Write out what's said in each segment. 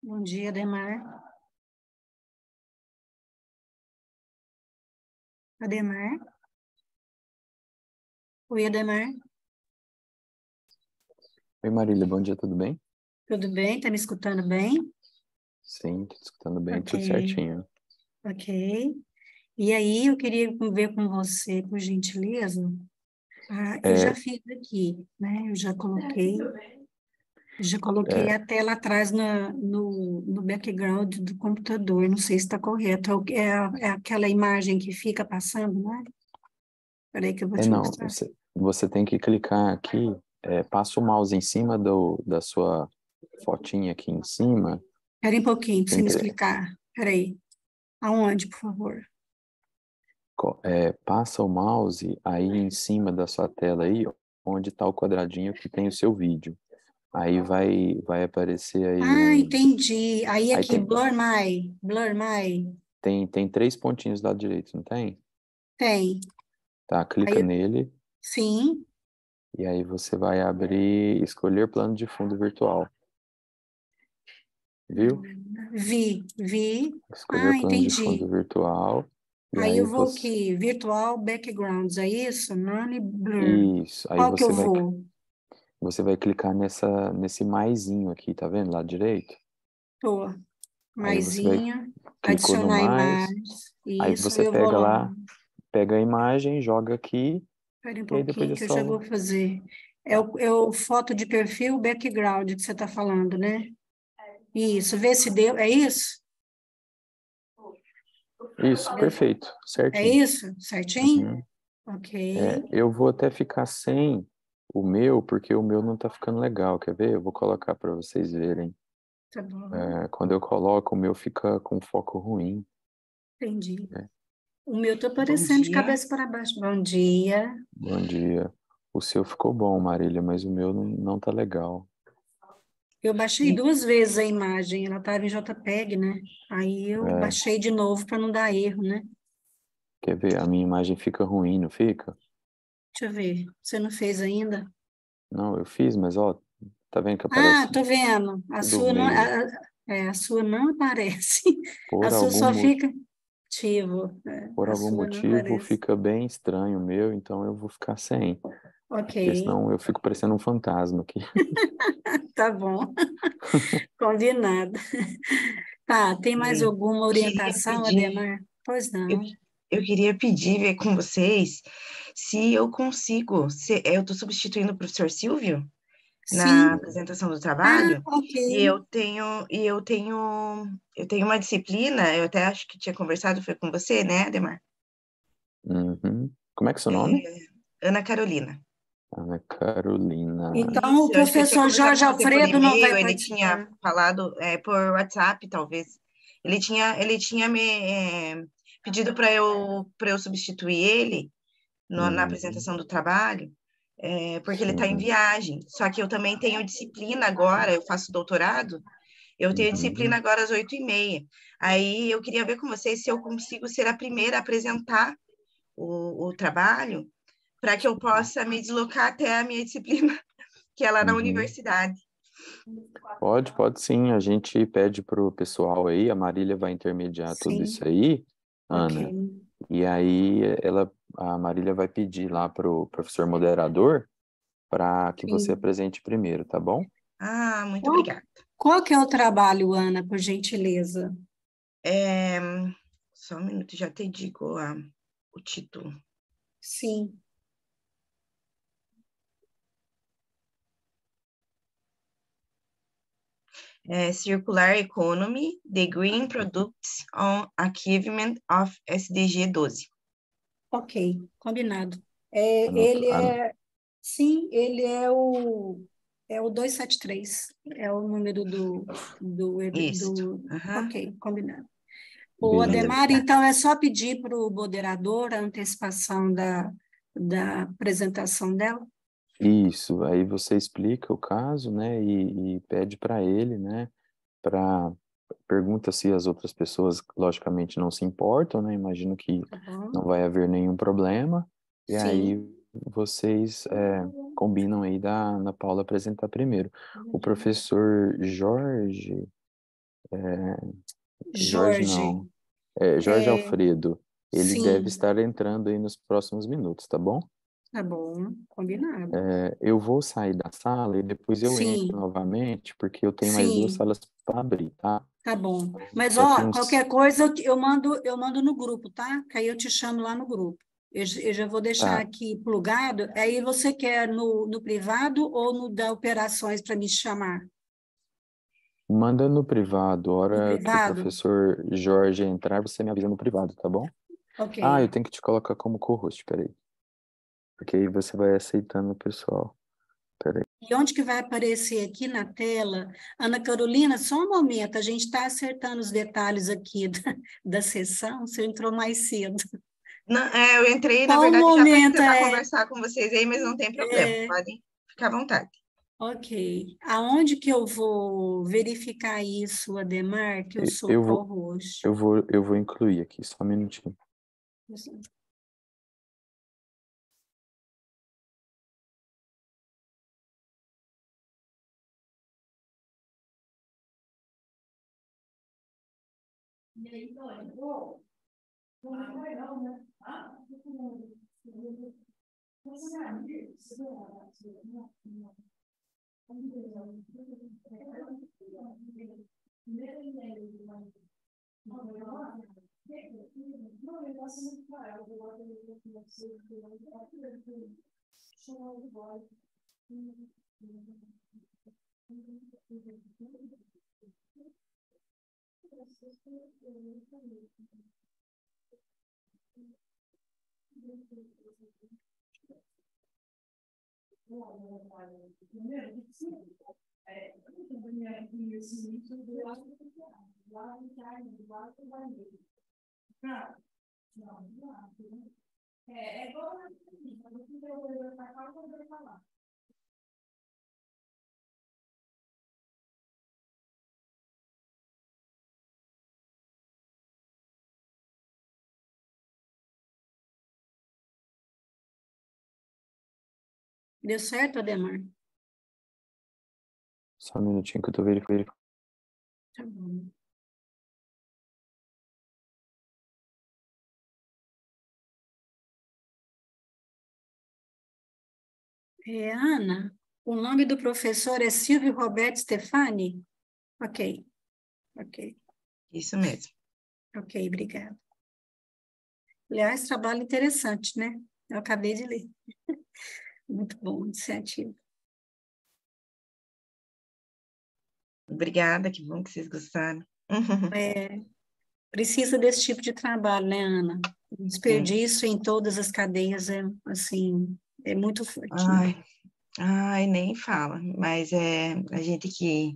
Bom dia, Ademar. Ademar? Oi, Ademar. Oi, Marília, bom dia, tudo bem? Tudo bem? Tá me escutando bem? Sim, tô escutando bem, Ok, tudo certinho. ok. E aí, eu queria ver com você, por gentileza. Eu já É, fiz aqui, né? Eu já coloquei é, a tela atrás no background do computador. Não sei se está correto. É aquela imagem que fica passando, né? Espera aí que eu vou te não, mostrar. você tem que clicar aqui, passa o mouse em cima da sua fotinha aqui em cima, Espera aí um pouquinho para você tem me tre- explicar. Espera aí. Aonde, por favor? passa o mouse aí em cima da sua tela aí, onde está o quadradinho que tem o seu vídeo. Aí vai aparecer aí Ah, entendi. Aí aí aqui, Blur My, tem três pontinhos do lado direito, não tem? tem. Tá, clica Aí, nele, sim, e aí você vai abrir, escolher plano de fundo virtual, viu? vi. Escolher Ah, plano de fundo entendi. virtual, e Aí aí eu vou você, aqui, Virtual Backgrounds, é isso? None Blur. isso, aí Qual que eu vou? você vai clicar nesse maisinho aqui, tá vendo, lado direito? Tô. Aí você vai, Maisinha, clicou no adicionar mais, imagens. aí Isso, aí você eu vou pega lá. lá, pega a imagem, joga aqui, Espera um e aí depois pouquinho é que eu já só, vou fazer. É o foto de perfil, background que você está falando, né? Isso, vê se deu. É isso? isso, perfeito, É certinho. isso? Certinho? Uhum. Ok, Eu vou até ficar sem o meu, porque o meu não tá ficando legal, quer ver? Eu vou colocar para vocês verem. tá bom. Quando eu coloco, o meu fica com foco ruim, Entendi. né? O meu tá Bom aparecendo de dia. cabeça para baixo. Bom dia. Bom dia. O seu ficou bom, Marília, mas o meu não tá legal. Eu baixei E- 2 vezes a imagem, ela estava em JPEG, né? Aí eu É, baixei de novo para não dar erro, né? quer ver? A minha imagem fica ruim, não fica? Deixa eu ver. Você não fez ainda? Não, eu fiz, mas ó, tá vendo que Ah, aparece tô vendo. A tudo sua não, meio. a sua não aparece. A Por sua algum, só mo- fica ativo. por A algum sua não motivo aparece. fica bem estranho o meu, então eu vou ficar sem. Ok, Porque senão eu fico parecendo um fantasma aqui. tá bom. Combinado. Tá, tem mais e alguma queria orientação, pedir, Ademar? Pois eu, não. eu queria pedir ver com vocês se eu consigo. Eu estou substituindo o professor Silvio na Sim. apresentação do Ah, trabalho, ok. e eu tenho uma disciplina, eu até acho que tinha conversado, foi com você, né, Ademar? Uhum. Como é que é seu nome? É, Ana Carolina. Ana Carolina. Então, o Isso, eu acho que eu tinha professor conversado Jorge com você por Alfredo não vai e-mail, ele tinha participar. falado por WhatsApp, talvez. Ele tinha me pedido para eu substituir ele na Uhum. apresentação do trabalho, porque ele está em Sim. viagem. Só que eu também tenho disciplina agora, eu faço doutorado, eu tenho disciplina Uhum. agora às 8h30. Aí eu queria ver com vocês se eu consigo ser a primeira a apresentar o trabalho, para que eu possa me deslocar até a minha disciplina, que é lá na Uhum. universidade. Pode sim. A gente pede pro pessoal aí, a Marília vai intermediar tudo isso Sim, aí, ok. Ana. E aí a Marília vai pedir lá pro professor moderador para que você Sim. apresente primeiro, tá bom? Ah, muito Qual, obrigada. qual que é o trabalho, Ana, por gentileza? É, só um minuto, já te digo o título. Sim, Circular Economy, The Green Products on Achievement of SDG 12. ok, combinado. Anoto, Ele é, sim, ele é o 273. É o número Isso. do, Aham. ok, combinado. O Ademar, beleza. Tá. então, é só pedir para o moderador a antecipação da apresentação dela? Isso, aí você explica o caso, né, e pede para ele, né, para pergunta se as outras pessoas, logicamente, não se importam, né, imagino que Tá bom? não vai haver nenhum problema, e aí Sim. vocês combinam aí da Ana Paula apresentar primeiro. O professor Jorge, Jorge Jorge, não. Jorge é, Alfredo. Ele deve sim, estar entrando aí nos próximos minutos, tá bom? tá bom, combinado. Eu vou sair da sala e depois eu entro Sim, novamente, porque eu tenho mais duas sim, salas para abrir, tá? tá bom. Mas, Daqui ó, uns. qualquer coisa eu mando no grupo, tá? Que aí eu te chamo lá no grupo. Eu já vou deixar Tá. aqui plugado. Aí você quer no privado ou no da operações para me chamar? Manda no privado. A No hora que o privado? professor Jorge entrar, você me avisa no privado, tá bom? Ok. Ah, eu tenho que te colocar como co-host, peraí. Porque aí você vai aceitando o pessoal. Peraí. E onde que vai aparecer aqui na tela? Ana Carolina, só um momento, a gente está acertando os detalhes aqui da sessão, você entrou mais cedo. Não, eu entrei, na Só um verdade, já para momento, tentar conversar com vocês aí, mas não tem problema, é, podem ficar à vontade. ok. Aonde que eu vou verificar isso, Ademar, que eu sou Eu vou, co-host? eu vou incluir aqui, só um minutinho. Deu certo, Ademar? Só um minutinho que eu tô verificando. Tá bom. Ana, o nome do professor é Silvio Roberto Stefani? Ok, ok, Isso mesmo. ok, obrigada. Aliás, trabalho interessante, né? Eu acabei de ler. Muito bom, iniciativa. Obrigada, que bom que vocês gostaram. Precisa desse tipo de trabalho, né, Ana? O Sim. desperdício em todas as cadeias é, assim, é muito forte, né? Ai, ai, nem fala, mas a gente que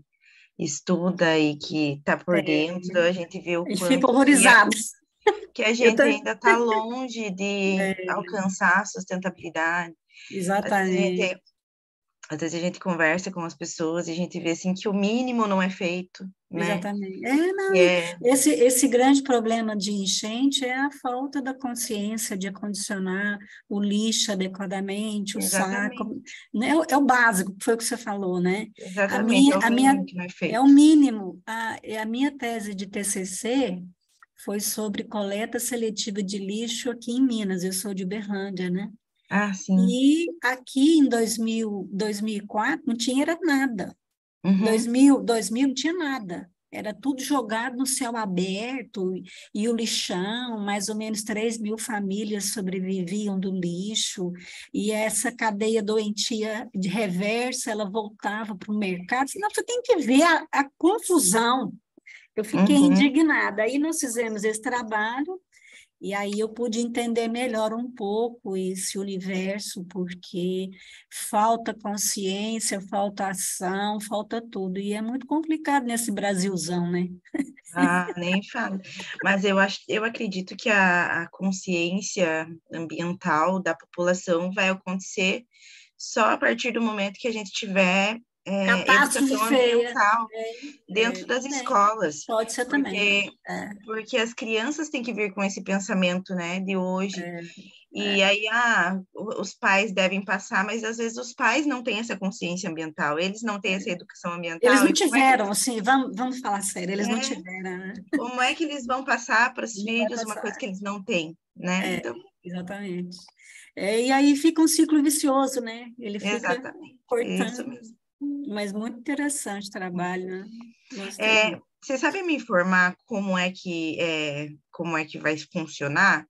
estuda e que está por É, dentro, a gente vê o a gente fica quanto horrorizado. que a Eu gente também. ainda está longe de É, alcançar a sustentabilidade. Às vezes a exatamente, gente, às vezes a gente conversa com as pessoas e a gente vê assim que o mínimo não é feito, né? exatamente. Não, E é esse grande problema de enchente é a falta da consciência de acondicionar o lixo adequadamente, o saco, exatamente, né? É o básico, foi o que você falou, né? A exatamente, é minha, o a minha, mínimo que não é é o feito. mínimo. A minha tese de TCC foi sobre coleta seletiva de lixo aqui em Minas, eu sou de Uberlândia, né? Ah, sim. E aqui em 2004 não tinha era nada. Uhum, 2000 não tinha nada. Era tudo jogado no céu aberto e o lixão, mais ou menos 3.000 famílias sobreviviam do lixo, e essa cadeia doentia de reversa, ela voltava para o mercado. Senão, você tem que ver a confusão. Eu fiquei uhum. indignada. Aí nós fizemos esse trabalho, e aí eu pude entender melhor um pouco esse universo, porque falta consciência, falta ação, falta tudo. E é muito complicado nesse Brasilzão, né? Ah, nem falo. Mas eu acredito que a consciência ambiental da população vai acontecer só a partir do momento que a gente tiver Catástrofe educação feia. ambiental dentro das Também. escolas. Pode ser também. Porque as crianças têm que vir com esse pensamento, né, de hoje. E aí, os pais devem passar, mas às vezes os pais não têm essa consciência ambiental, eles não têm essa educação ambiental. Eles não tiveram, assim, vamos falar sério, eles não tiveram, né? Como é que eles vão passar para os filhos uma coisa que eles não têm, né? Então... Exatamente. E aí fica um ciclo vicioso, né? Ele fica exatamente, cortando. Isso mesmo. Mas muito interessante o trabalho, né? Você sabe me informar como é que vai funcionar?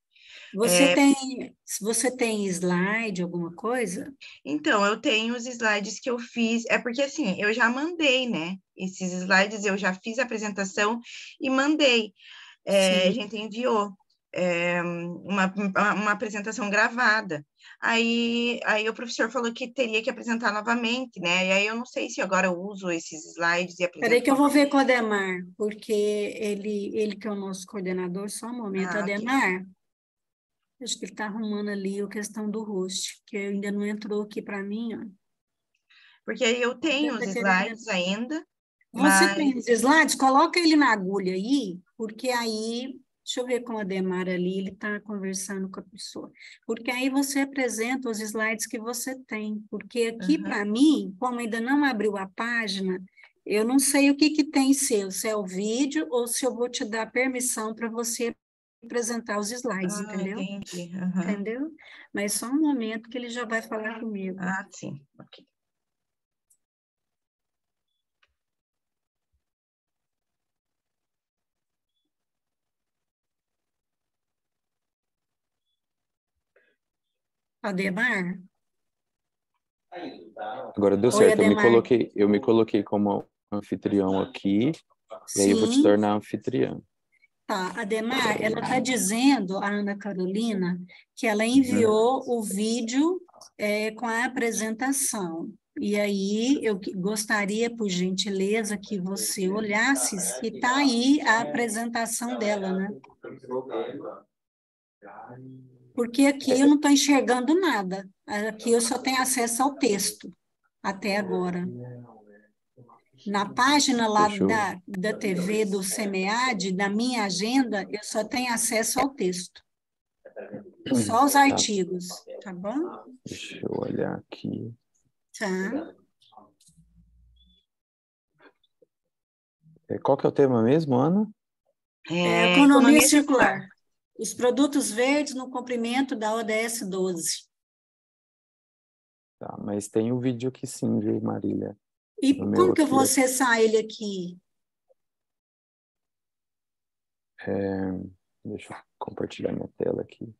Você tem slide, alguma coisa? Então, eu tenho os slides que eu fiz, porque assim, eu já mandei, né? Esses slides eu já fiz a apresentação e mandei. A gente enviou uma apresentação gravada. Aí o professor falou que teria que apresentar novamente, né? E aí eu não sei se agora eu uso esses slides e apresento. Peraí que eu vou ver com o Ademar, porque ele que é o nosso coordenador, só um momento. Ademar, acho que ele está arrumando ali a questão do host, que ainda não entrou aqui para mim, ó. Porque aí eu tenho os slides ainda. Você tem os slides? Coloca ele na agulha aí, porque aí... Deixa eu ver com o Ademar ali, ele está conversando com a pessoa. Porque aí você apresenta os slides que você tem. Porque aqui, para mim, como ainda não abriu a página, eu não sei o que tem seu, se é o vídeo ou se eu vou te dar permissão para você apresentar os slides, entendeu? Entendi. Entendeu? Mas só um momento que ele já vai falar comigo. Sim. Ok. Ademar? Agora deu certo, eu me coloquei como anfitrião aqui, e aí eu vou te tornar anfitriã. Tá, Ademar, ela está dizendo, a Ana Carolina, que ela enviou o vídeo com a apresentação. E aí, eu gostaria, por gentileza, que você olhasse se está aí a apresentação dela, né? Porque aqui eu não estou enxergando nada. Aqui eu só tenho acesso ao texto, até agora. Na página lá da TV do SEMEAD, na minha agenda, eu só tenho acesso ao texto. Só os artigos, tá bom? Deixa eu olhar aqui. Tá. Qual que é o tema mesmo, Ana? Economia circular. Os produtos verdes no cumprimento da ODS 12. Tá, mas tem o vídeo aqui sim, viu, Marília? E como que eu vou acessar ele aqui? Deixa eu compartilhar minha tela aqui.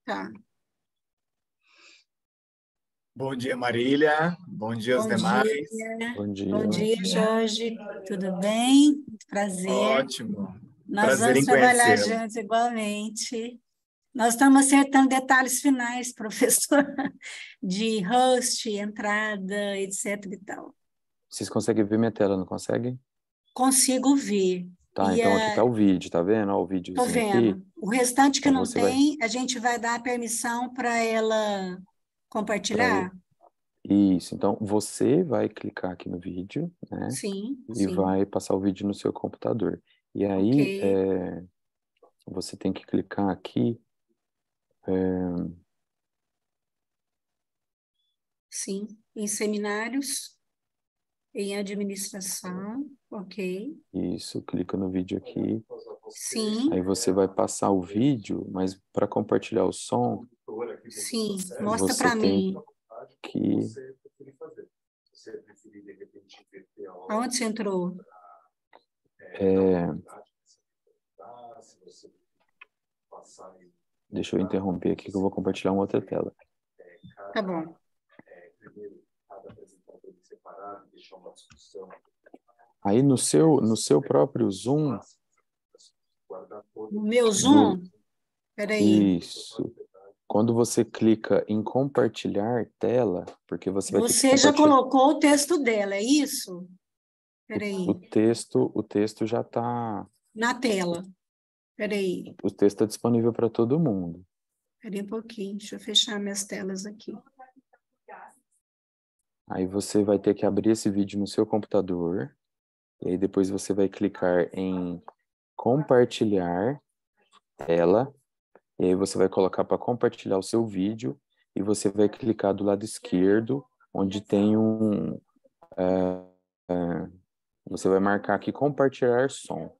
Tá. Bom dia, Marília. Bom dia aos demais. Bom dia. Bom dia, Jorge. Tudo bem? Prazer. Ótimo. Nós Prazer vamos trabalhar conhecê-lo. juntos igualmente. Nós estamos acertando detalhes finais, professor, de host, entrada, etc. e tal. Vocês conseguem ver minha tela, não conseguem? Consigo ver. Tá, então aqui está o vídeo, tá vendo? Ó, o videozinho aqui. Estou vendo. O restante que não tem, a gente vai dar a permissão para ela compartilhar? Isso, então você vai clicar aqui no vídeo, né? Sim. E vai passar o vídeo no seu computador. E aí, você tem que clicar aqui. Sim, em seminários, em administração, ok. Isso, clica no vídeo aqui. Sim. Aí você vai passar o vídeo, mas para compartilhar o som... Sim, mostra para mim. Que... Aonde você entrou? Deixa eu interromper aqui que eu vou compartilhar uma outra tela. Tá bom. Aí no seu próprio Zoom... No meu Zoom? Peraí. Isso. Quando você clica em compartilhar tela, porque você vai ter que Você já colocou o texto dela, é isso? Peraí. O texto já está... Na tela. Peraí. O texto está disponível para todo mundo. Peraí um pouquinho, deixa eu fechar minhas telas aqui. Aí você vai ter que abrir esse vídeo no seu computador, e aí depois você vai clicar em compartilhar tela, e aí você vai colocar para compartilhar o seu vídeo, e você vai clicar do lado esquerdo, onde tem você vai marcar aqui compartilhar som.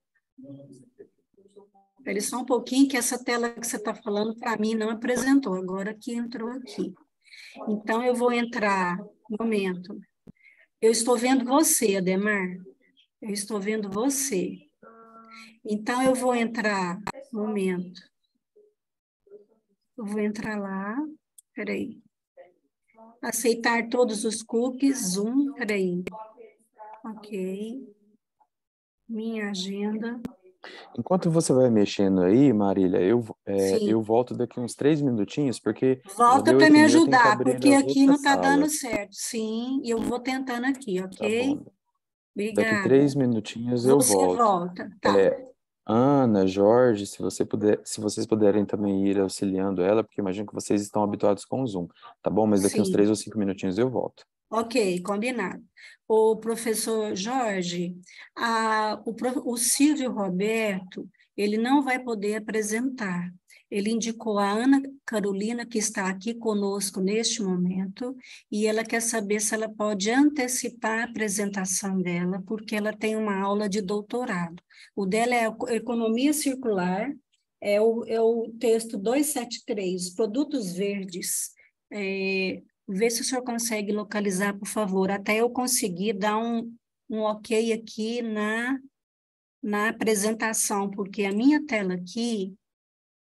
Espere só um pouquinho, que essa tela que você está falando, para mim, não apresentou, agora que entrou aqui. Então, eu vou entrar, um momento. Eu estou vendo você, Ademar. Eu estou vendo você. Então, eu vou entrar, um momento. Eu vou entrar lá, peraí. Aceitar todos os cookies, Zoom, peraí. Ok. Minha agenda. Enquanto você vai mexendo aí, Marília, eu Sim. volto daqui uns 3 minutinhos, porque já Volta deu para me 8h30, eu tenho que ajudar, abrir porque a aqui outra não está sala. dando certo. Sim, e eu vou tentando aqui, Tá ok? bom. Daqui Obrigada. 3 minutinhos eu Você volto. volta, tá. Ana, Jorge, se vocês puderem também ir auxiliando ela, porque imagino que vocês estão habituados com o Zoom, tá bom? Mas daqui uns 3 Sim, ou 5 minutinhos eu volto. ok, combinado. O professor Jorge, o Silvio Roberto, ele não vai poder apresentar. Ele indicou a Ana Carolina, que está aqui conosco neste momento, e ela quer saber se ela pode antecipar a apresentação dela, porque ela tem uma aula de doutorado. O dela é a Economia Circular, é o texto 273, Produtos Verdes. Vê se o senhor consegue localizar, por favor, até eu conseguir dar um ok aqui na apresentação, porque a minha tela aqui,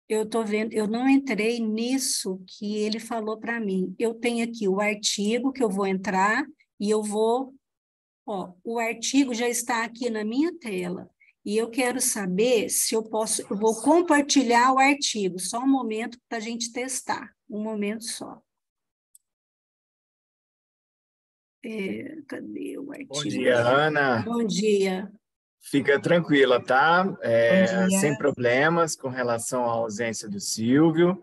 eu estou vendo, eu não entrei nisso que ele falou para mim. Eu tenho aqui o artigo que eu vou entrar e o artigo já está aqui na minha tela. E eu quero saber se eu vou compartilhar o artigo, só um momento para a gente testar, um momento só. Cadê o Bom artigo? dia, Ana. Bom dia. Fica tranquila, tá? Bom dia. Sem problemas com relação à ausência do Silvio,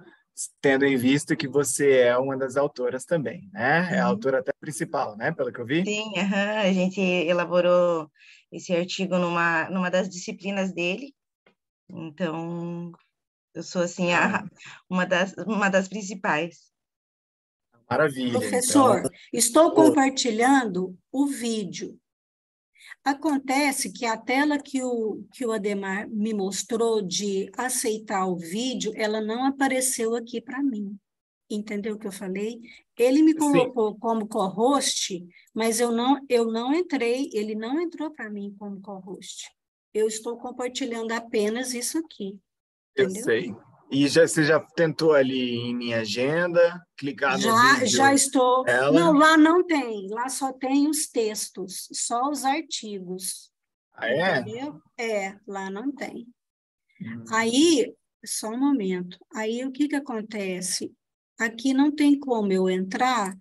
tendo em vista que você é uma das autoras também, né? É a autora até principal, né? Pelo que eu vi. Sim, aham, a gente elaborou esse artigo numa das disciplinas dele. Então, eu sou, assim, uma das principais. Maravilha. Então, Professor, estou compartilhando o vídeo. Acontece que a tela que o Ademar me mostrou de aceitar o vídeo, ela não apareceu aqui para mim. Entendeu o que eu falei? Ele me sim, colocou como co-host, mas eu não entrei, ele não entrou para mim como co-host. Eu estou compartilhando apenas isso aqui, eu entendeu? sei. E você já tentou ali em minha agenda, clicar no Já vídeo estou. Não, dela? lá não tem, lá só tem os textos, só os artigos, Ah, é? entendeu? Lá não tem. Hum. Aí, só um momento, aí o que acontece? Aqui não tem como eu entrar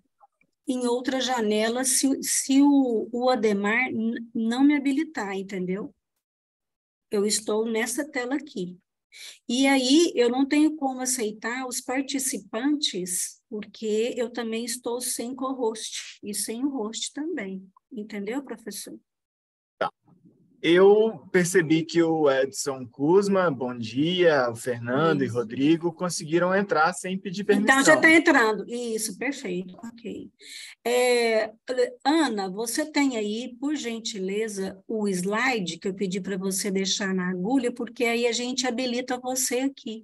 em outra janela se o Ademar não me habilitar, entendeu? Eu estou nessa tela aqui. E aí, eu não tenho como aceitar os participantes, porque eu também estou sem co-host e sem o host também. Entendeu, professor? Eu percebi que o Edson Kuzma, bom dia, o Fernando e Isso. Rodrigo conseguiram entrar sem pedir Então, já está permissão. entrando. Isso, perfeito. Ok. Ana, você tem aí, por gentileza, o slide que eu pedi para você deixar na agulha, porque aí a gente habilita você aqui.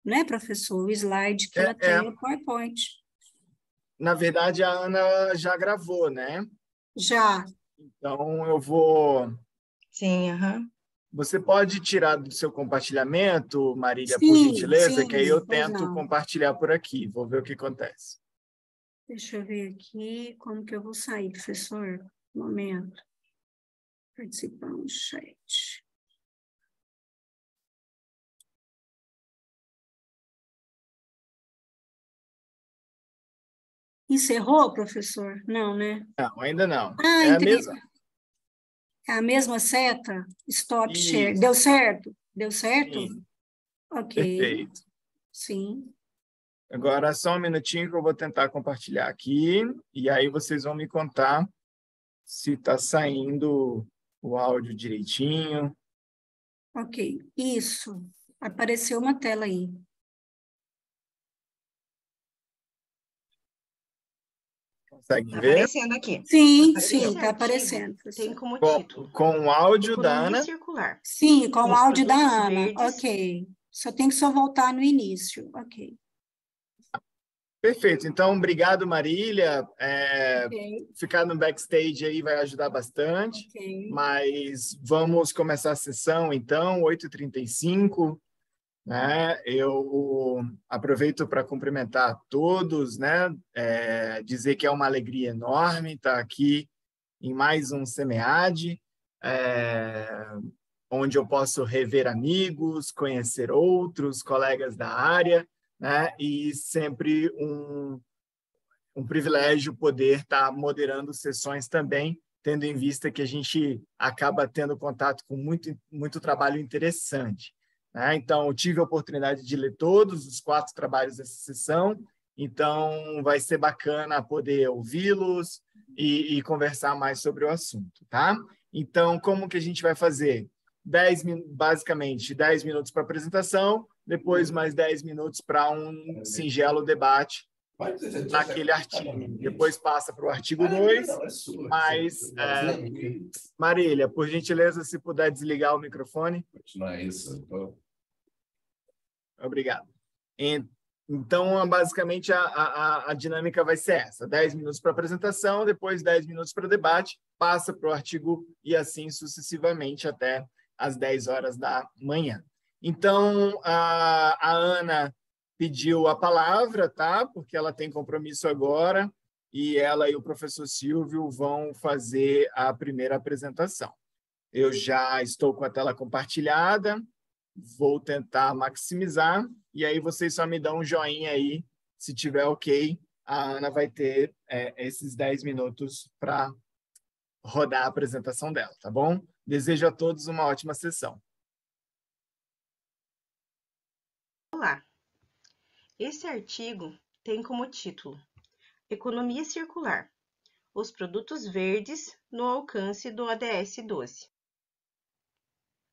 Né, professor? O slide que ela tem no PowerPoint. Na verdade, a Ana já gravou, né? Já. Então, eu vou. Sim, aham. Você pode tirar do seu compartilhamento, Marília, por Sim, gentileza, que aí eu sim, pois tento não. compartilhar por aqui. Vou ver o que acontece. Deixa eu ver aqui como que eu vou sair, professor. Um momento. Participar no chat. Encerrou, professor? Não, né? Não, ainda não. Ah, É a mesma. é a mesma seta? Stop share. Deu Isso, certo? Deu certo? sim, Ok, perfeito. sim. Agora, só um minutinho que eu vou tentar compartilhar aqui, e aí vocês vão me contar se está saindo o áudio direitinho. Ok, isso. Apareceu uma tela aí. Consegue Tá ver? aparecendo aqui. Sim, Esse sim, está artigo aparecendo, tem professor. como título Com o áudio da Economia Ana. Circular. Sim, com o Os áudio da produtos Ana. verdes. Ok. Tem que só voltar no início. Ok. Perfeito. Então, obrigado, Marília. Ok, Ficar no backstage aí vai ajudar bastante. ok. Mas vamos começar a sessão, então, 8h35. Né? Eu aproveito para cumprimentar a todos, né? Dizer que é uma alegria enorme estar aqui em mais um SEMEAD, onde eu posso rever amigos, conhecer outros colegas da área, né? E sempre um privilégio poder estar moderando sessões também, tendo em vista que a gente acaba tendo contato com muito trabalho interessante. Né? Então, eu tive a oportunidade de ler todos os 4 trabalhos dessa sessão, então vai ser bacana poder ouvi-los e conversar mais sobre o assunto. Tá? Então, como que a gente vai fazer? Basicamente, 10 minutos para apresentação, depois mais 10 minutos para um singelo debate naquele artigo. Depois passa para o artigo 2, mas, Marília, por gentileza, se puder desligar o microfone. Obrigado. Então, basicamente, a dinâmica vai ser essa. 10 minutos para apresentação, depois 10 minutos para debate, passa para o artigo e assim sucessivamente até às 10 horas da manhã. Então, a Ana pediu a palavra, tá? Porque ela tem compromisso agora e ela e o professor Silvio vão fazer a primeira apresentação. Eu já estou com a tela compartilhada, vou tentar maximizar e aí vocês só me dão um joinha aí, se tiver ok, a Ana vai ter esses 10 minutos para rodar a apresentação dela, tá bom? Desejo a todos uma ótima sessão. Olá. Esse artigo tem como título Economia Circular. Os produtos verdes no alcance do ODS 12.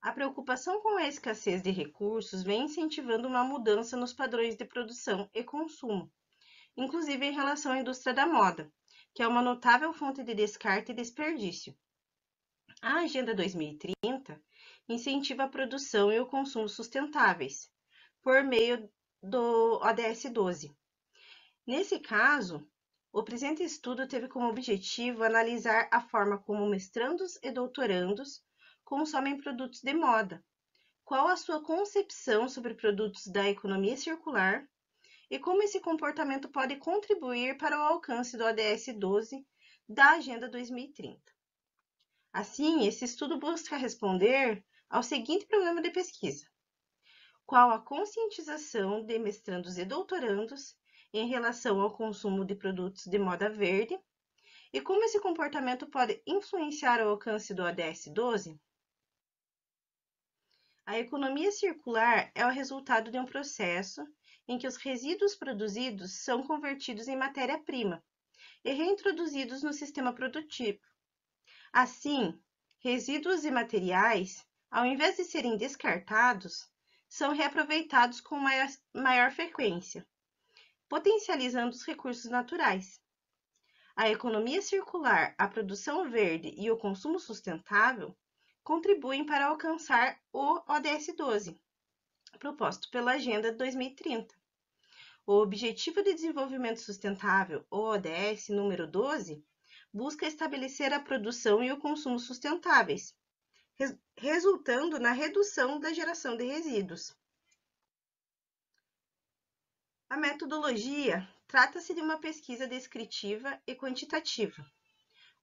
A preocupação com a escassez de recursos vem incentivando uma mudança nos padrões de produção e consumo, inclusive em relação à indústria da moda, que é uma notável fonte de descarte e desperdício. A Agenda 2030 incentiva a produção e o consumo sustentáveis, por meio do ODS 12. Nesse caso, o presente estudo teve como objetivo analisar a forma como mestrandos e doutorandos consomem produtos de moda, qual a sua concepção sobre produtos da economia circular e como esse comportamento pode contribuir para o alcance do ODS 12 da Agenda 2030. Assim, esse estudo busca responder ao seguinte problema de pesquisa: qual a conscientização de mestrandos e doutorandos em relação ao consumo de produtos de moda verde e como esse comportamento pode influenciar o alcance do ODS 12? A economia circular é o resultado de um processo em que os resíduos produzidos são convertidos em matéria-prima e reintroduzidos no sistema produtivo. Assim, resíduos e materiais, ao invés de serem descartados, são reaproveitados com maior frequência, potencializando os recursos naturais. A economia circular, a produção verde e o consumo sustentável contribuem para alcançar o ODS 12, proposto pela Agenda 2030. O Objetivo de Desenvolvimento Sustentável, o ODS número 12, busca estabelecer a produção e o consumo sustentáveis, resultando na redução da geração de resíduos. A metodologia trata-se de uma pesquisa descritiva e quantitativa.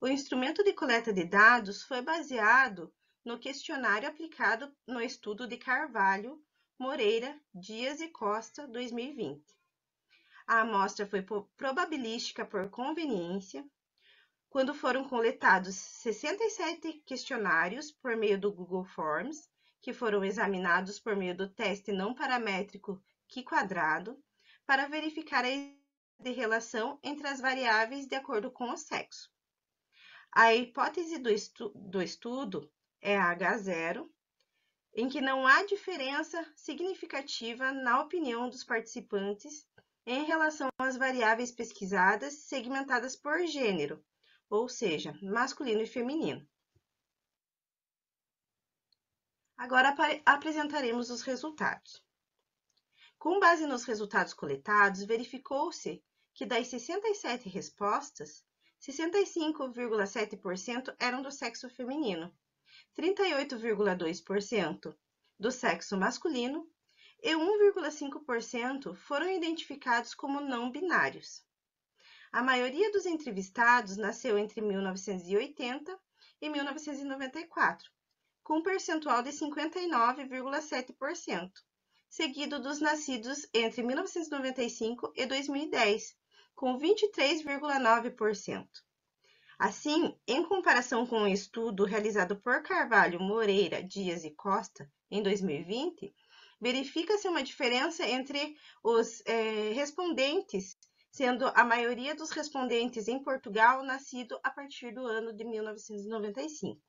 O instrumento de coleta de dados foi baseado no questionário aplicado no estudo de Carvalho, Moreira, Dias e Costa, 2020. A amostra foi probabilística por conveniência, quando foram coletados 67 questionários por meio do Google Forms, que foram examinados por meio do teste não paramétrico Q-quadrado, para verificar a de relação entre as variáveis de acordo com o sexo. A hipótese do estudo é a H0, em que não há diferença significativa na opinião dos participantes em relação às variáveis pesquisadas segmentadas por gênero, ou seja, masculino e feminino. Agora apresentaremos os resultados. Com base nos resultados coletados, verificou-se que das 67 respostas, 65,7% eram do sexo feminino, 38,2% do sexo masculino e 1,5% foram identificados como não binários. A maioria dos entrevistados nasceu entre 1980 e 1994, com um percentual de 59,7%, seguido dos nascidos entre 1995 e 2010, com 23,9%. Assim, em comparação com o estudo realizado por Carvalho, Moreira, Dias e Costa, em 2020, verifica-se uma diferença entre os respondentes, sendo a maioria dos respondentes em Portugal nascido a partir do ano de 1995.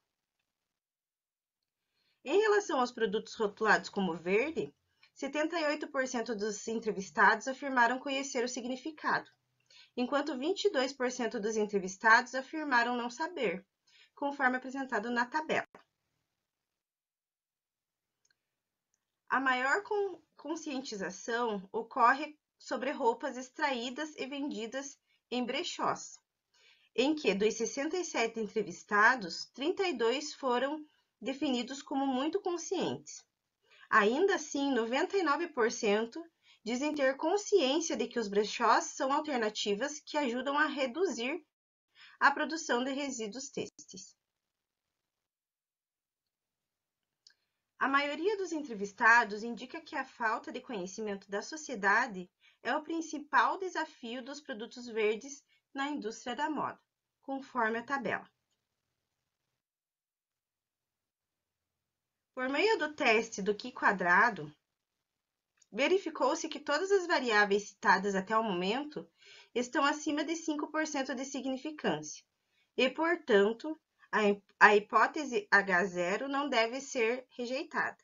Em relação aos produtos rotulados como verde, 78% dos entrevistados afirmaram conhecer o significado, enquanto 22% dos entrevistados afirmaram não saber, conforme apresentado na tabela. A maior conscientização ocorre sobre roupas extraídas e vendidas em brechós, em que dos 67 entrevistados, 32 foram definidos como muito conscientes. Ainda assim, 99% dizem ter consciência de que os brechós são alternativas que ajudam a reduzir a produção de resíduos têxteis. A maioria dos entrevistados indica que a falta de conhecimento da sociedade é o principal desafio dos produtos verdes na indústria da moda, conforme a tabela. Por meio do teste do Q-quadrado, verificou-se que todas as variáveis citadas até o momento estão acima de 5% de significância e, portanto, a hipótese H0 não deve ser rejeitada.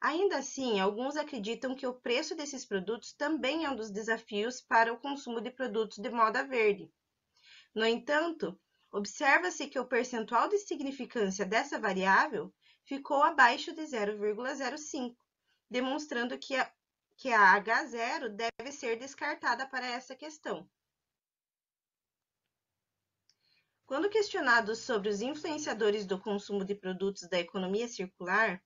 Ainda assim, alguns acreditam que o preço desses produtos também é um dos desafios para o consumo de produtos de moda verde. No entanto, observa-se que o percentual de significância dessa variável ficou abaixo de 0,05, demonstrando que a H0 deve ser descartada para essa questão. Quando questionados sobre os influenciadores do consumo de produtos da economia circular,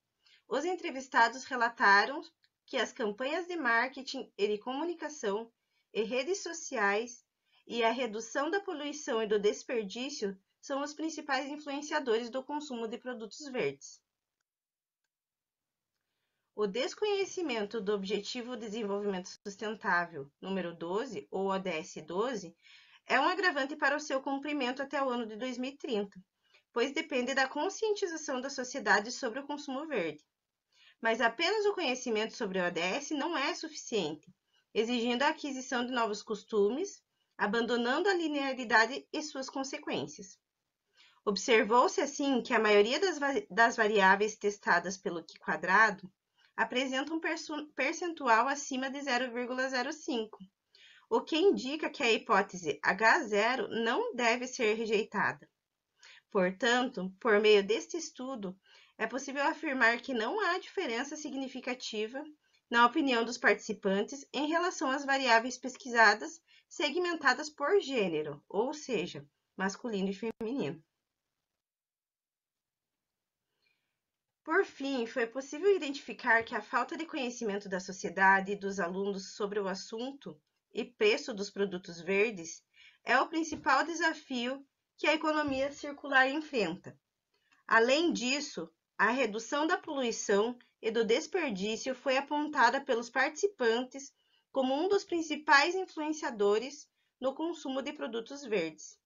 os entrevistados relataram que as campanhas de marketing e de comunicação e redes sociais e a redução da poluição e do desperdício são os principais influenciadores do consumo de produtos verdes. O desconhecimento do Objetivo de Desenvolvimento Sustentável número 12, ou ODS 12, é um agravante para o seu cumprimento até o ano de 2030, pois depende da conscientização da sociedade sobre o consumo verde. Mas apenas o conhecimento sobre o ODS não é suficiente, exigindo a aquisição de novos costumes, abandonando a linearidade e suas consequências. Observou-se, assim, que a maioria das variáveis testadas pelo Q-quadrado apresenta um percentual acima de 0,05, o que indica que a hipótese H0 não deve ser rejeitada. Portanto, por meio deste estudo, é possível afirmar que não há diferença significativa na opinião dos participantes em relação às variáveis pesquisadas segmentadas por gênero, ou seja, masculino e feminino. Por fim, foi possível identificar que a falta de conhecimento da sociedade e dos alunos sobre o assunto e preço dos produtos verdes é o principal desafio que a economia circular enfrenta. Além disso, a redução da poluição e do desperdício foi apontada pelos participantes como um dos principais influenciadores no consumo de produtos verdes.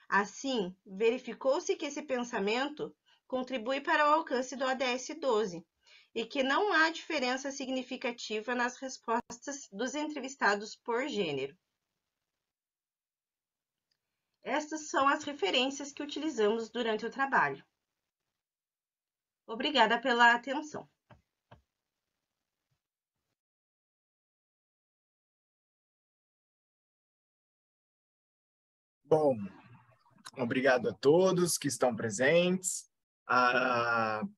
Assim, verificou-se que esse pensamento contribui para o alcance do ODS 12 e que não há diferença significativa nas respostas dos entrevistados por gênero. Estas são as referências que utilizamos durante o trabalho. Obrigada pela atenção. Bom, obrigado a todos que estão presentes,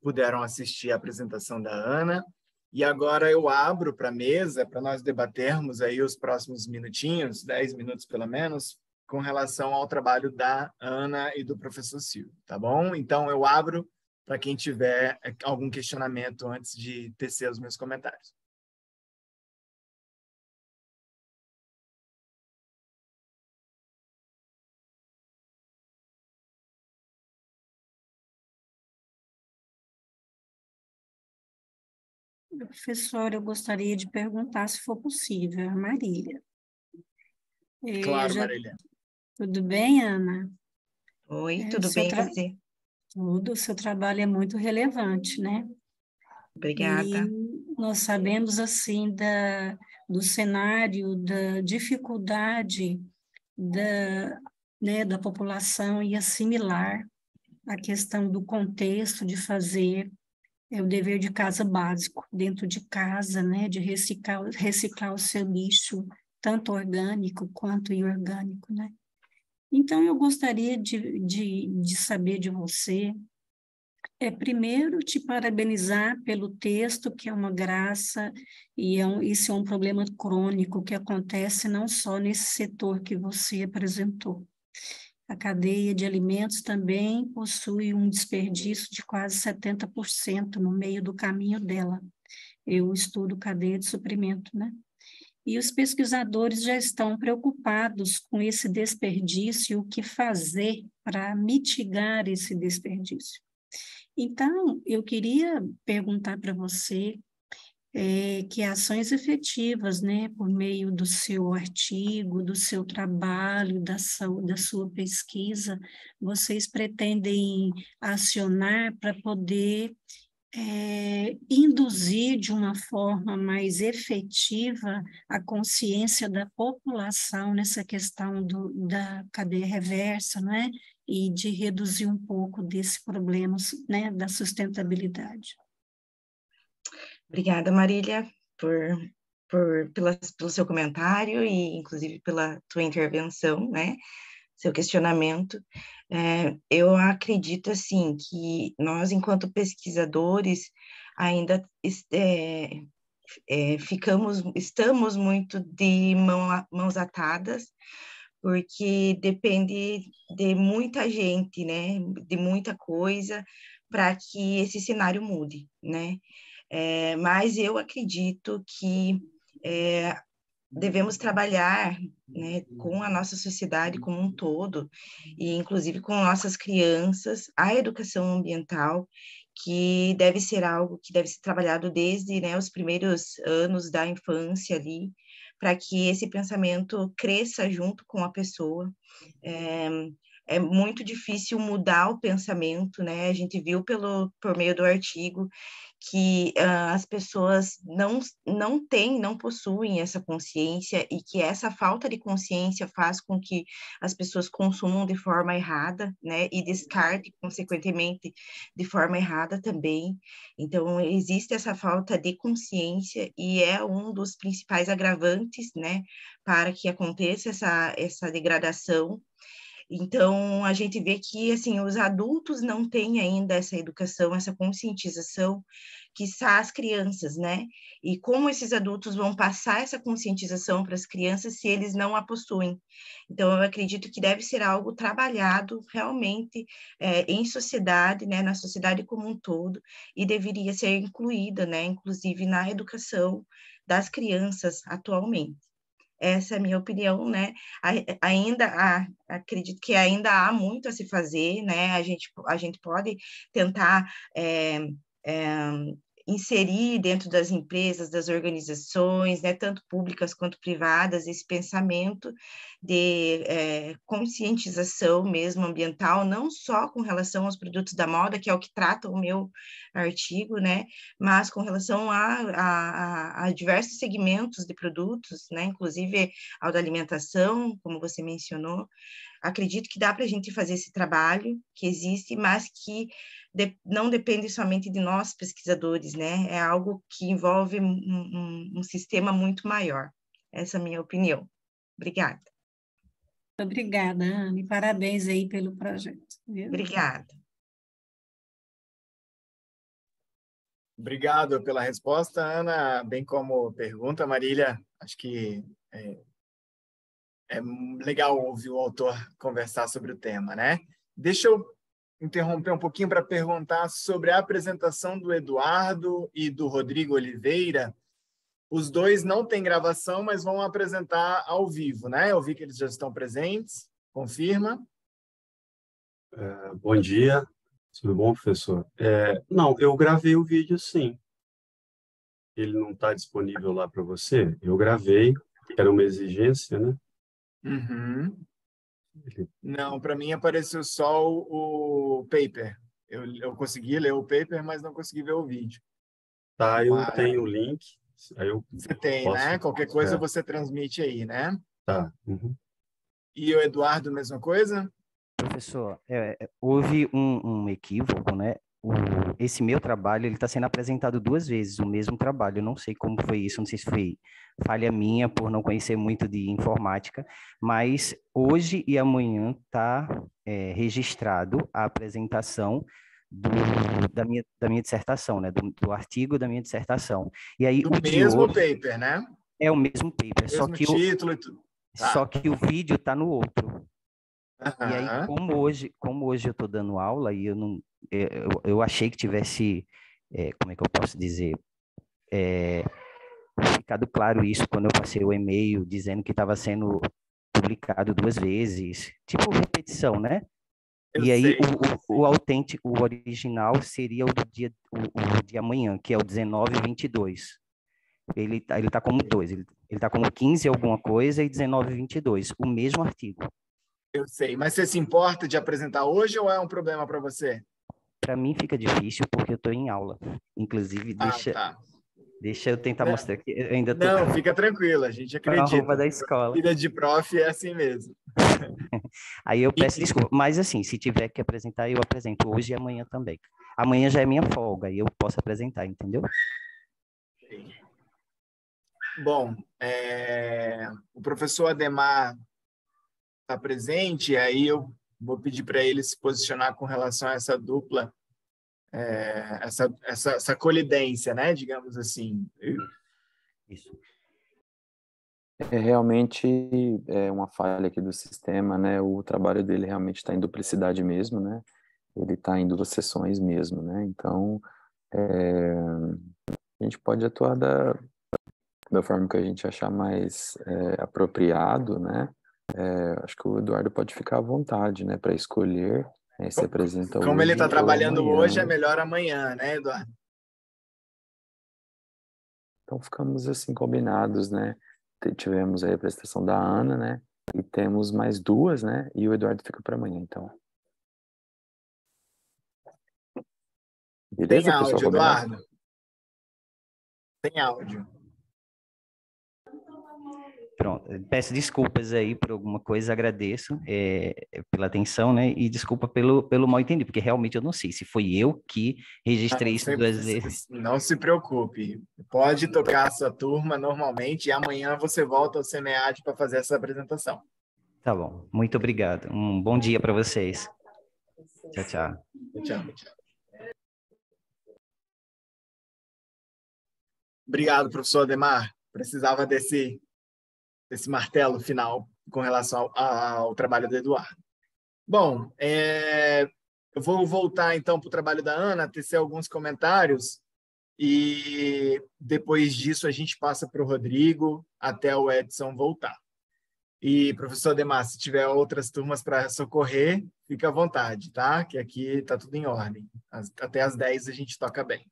puderam assistir a apresentação da Ana. E agora eu abro para a mesa para nós debatermos aí os próximos minutinhos, 10 minutos pelo menos, com relação ao trabalho da Ana e do professor Silvio, tá bom? Então eu abro para quem tiver algum questionamento antes de tecer os meus comentários. Professor, eu gostaria de perguntar, se for possível, a Marília. Claro, Marília. Tudo bem, Ana? Oi, tudo bem, você? Tudo, o seu trabalho é muito relevante, né? Obrigada. E nós sabemos, assim, do cenário, da dificuldade da população em assimilar a questão do contexto de fazer o dever de casa básico dentro de casa, né, de reciclar o seu lixo, tanto orgânico quanto inorgânico, né? Então, eu gostaria de saber de você, primeiro, te parabenizar pelo texto, que é uma graça, e isso é um problema crônico que acontece não só nesse setor que você apresentou. A cadeia de alimentos também possui um desperdício de quase 70% no meio do caminho dela. Eu estudo cadeia de suprimento, né? E os pesquisadores já estão preocupados com esse desperdício e o que fazer para mitigar esse desperdício. Então, eu queria perguntar para você que ações efetivas, né, por meio do seu artigo, do seu trabalho, da sua pesquisa, vocês pretendem acionar para poder induzir de uma forma mais efetiva a consciência da população nessa questão da cadeia reversa, né, e de reduzir um pouco desse problema, né, da sustentabilidade. Obrigada, Marília, pelo seu comentário e, inclusive, pela tua intervenção, né? Seu questionamento. Eu acredito, assim, que nós, enquanto pesquisadores, ainda estamos muito de mãos atadas, porque depende de muita gente, né? De muita coisa, para que esse cenário mude, né? Mas eu acredito que devemos trabalhar, né, com a nossa sociedade como um todo, e inclusive com nossas crianças, a educação ambiental, que deve ser algo que deve ser trabalhado desde, né, os primeiros anos da infância ali, para que esse pensamento cresça junto com a pessoa. É muito difícil mudar o pensamento, né? A gente viu por meio do artigo que as pessoas não possuem essa consciência e que essa falta de consciência faz com que as pessoas consumam de forma errada, né? E descartem, consequentemente, de forma errada também. Então, existe essa falta de consciência e é um dos principais agravantes, né? Para que aconteça essa degradação. Então, a gente vê que, assim, os adultos não têm ainda essa educação, essa conscientização, quiçá as crianças, né? E como esses adultos vão passar essa conscientização para as crianças se eles não a possuem? Então, eu acredito que deve ser algo trabalhado realmente em sociedade, né? Na sociedade como um todo, e deveria ser incluída, né? Inclusive na educação das crianças atualmente. Essa é a minha opinião, né? Acredito que ainda há muito a se fazer, né? A gente pode tentar inserir dentro das empresas, das organizações, né, tanto públicas quanto privadas, esse pensamento de conscientização mesmo ambiental, não só com relação aos produtos da moda, que é o que trata o meu artigo, né, mas com relação a diversos segmentos de produtos, né, inclusive ao da alimentação, como você mencionou. Acredito que dá para a gente fazer esse trabalho, que existe, mas que não depende somente de nós, pesquisadores, né? É algo que envolve um sistema muito maior. Essa é a minha opinião. Obrigada. Obrigada, Anne. Parabéns aí pelo projeto. Viu? Obrigada. Obrigado pela resposta, Ana. Bem como pergunta, Marília. Acho que é legal ouvir o autor conversar sobre o tema, né? Deixa eu interromper um pouquinho para perguntar sobre a apresentação do Eduardo e do Rodrigo Oliveira. Os dois não têm gravação, mas vão apresentar ao vivo, né? Eu vi que eles já estão presentes. Confirma? Bom dia. Tudo bom, professor? Não, eu gravei o vídeo, sim. Ele não está disponível lá para você? Eu gravei, era uma exigência, né? Uhum. Não, para mim apareceu só o paper. Eu consegui ler o paper, mas não consegui ver o vídeo. Tá, eu tenho o link. Aí eu Você tem, posso... né? Qualquer coisa você transmite aí, né? Tá. Uhum. E o Eduardo, mesma coisa? Professor, houve um equívoco, né? Esse meu trabalho ele está sendo apresentado 2 vezes, o mesmo trabalho. Eu não sei como foi isso, não sei se foi falha minha por não conhecer muito de informática, mas hoje e amanhã está registrado a apresentação da minha dissertação, né? Do artigo da minha dissertação. E aí Do o de mesmo hoje paper, né? é o mesmo paper, Mesmo título e tudo. Tá. só que o vídeo está no outro. Uhum. E aí, como hoje eu estou dando aula e eu achei que tivesse, como é que eu posso dizer, ficado claro isso quando eu passei o e-mail dizendo que estava sendo publicado 2 vezes, tipo repetição, né? Eu E aí sei. o autêntico, o original seria o de amanhã, que é o 19/22. Ele tá como 2, ele tá como 15 alguma coisa e 19/22, o mesmo artigo. Eu sei. Mas você se importa de apresentar hoje ou é um problema para você? Para mim fica difícil porque eu estou em aula. Inclusive, Tá. deixa eu tentar mostrar que eu ainda estou Não, fica tranquilo, a gente com a roupa acredita. da escola. Vida de prof é assim mesmo. Aí eu peço desculpa, mas assim, se tiver que apresentar, eu apresento hoje e amanhã também. Amanhã já é minha folga e eu posso apresentar, entendeu? Bom, o professor Ademar está presente, aí eu vou pedir para ele se posicionar com relação a essa dupla, essa colidência, né? Digamos assim. Isso. Realmente uma falha aqui do sistema, né? O trabalho dele realmente está em duplicidade mesmo, né? Ele está em 2 sessões mesmo, né? Então, a gente pode atuar da forma que a gente achar mais apropriado, né? Acho que o Eduardo pode ficar à vontade, né? Para escolher, se apresenta hoje. Como ele está trabalhando amanhã. hoje, é melhor amanhã, né, Eduardo? Então, ficamos assim combinados, né? Tivemos aí a apresentação da Ana, né? E temos mais 2, né? E o Eduardo fica para amanhã, então. Beleza, Tem pessoal? áudio, Combinado? Eduardo? Tem áudio. Pronto, peço desculpas aí por alguma coisa, agradeço pela atenção, né? E desculpa pelo mal entendido, porque realmente eu não sei se foi eu que registrei isso 2 vezes. Não se preocupe. Pode tocar a sua turma normalmente e amanhã você volta ao CMEAD para fazer essa apresentação. Tá bom, muito obrigado. Um bom dia para vocês. Tchau, tchau. Tchau. Obrigado, professor Ademar. Precisava desse martelo final com relação ao trabalho do Eduardo. Bom, eu vou voltar então para o trabalho da Ana, tecer alguns comentários e depois disso a gente passa para o Rodrigo até o Edson voltar. E, professor Ademar, se tiver outras turmas para socorrer, fica à vontade, tá? Que aqui está tudo em ordem. Até às 10 a gente toca bem.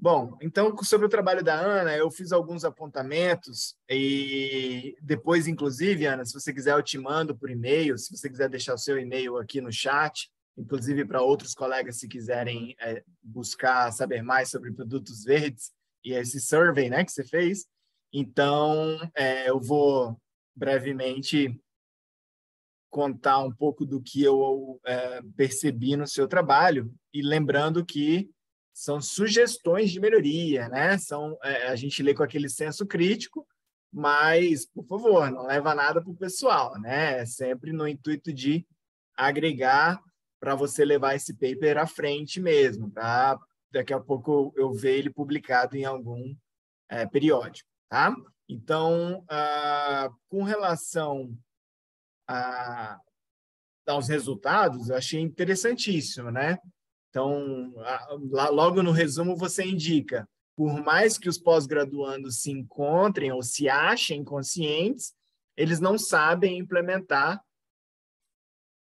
Bom, então, sobre o trabalho da Ana, eu fiz alguns apontamentos e depois, inclusive, Ana, se você quiser, eu te mando por e-mail, se você quiser deixar o seu e-mail aqui no chat, inclusive para outros colegas, se quiserem buscar saber mais sobre produtos verdes e esse survey, né, que você fez. Então, eu vou brevemente contar um pouco do que eu percebi no seu trabalho e lembrando que são sugestões de melhoria, né? A gente lê com aquele senso crítico, mas, por favor, não leva nada para o pessoal, né? É sempre no intuito de agregar para você levar esse paper à frente mesmo, para daqui a pouco eu ver ele publicado em algum periódico, tá? Então, com relação aos resultados, eu achei interessantíssimo, né? Então, logo no resumo, você indica, por mais que os pós-graduandos se encontrem ou se achem conscientes, eles não sabem implementar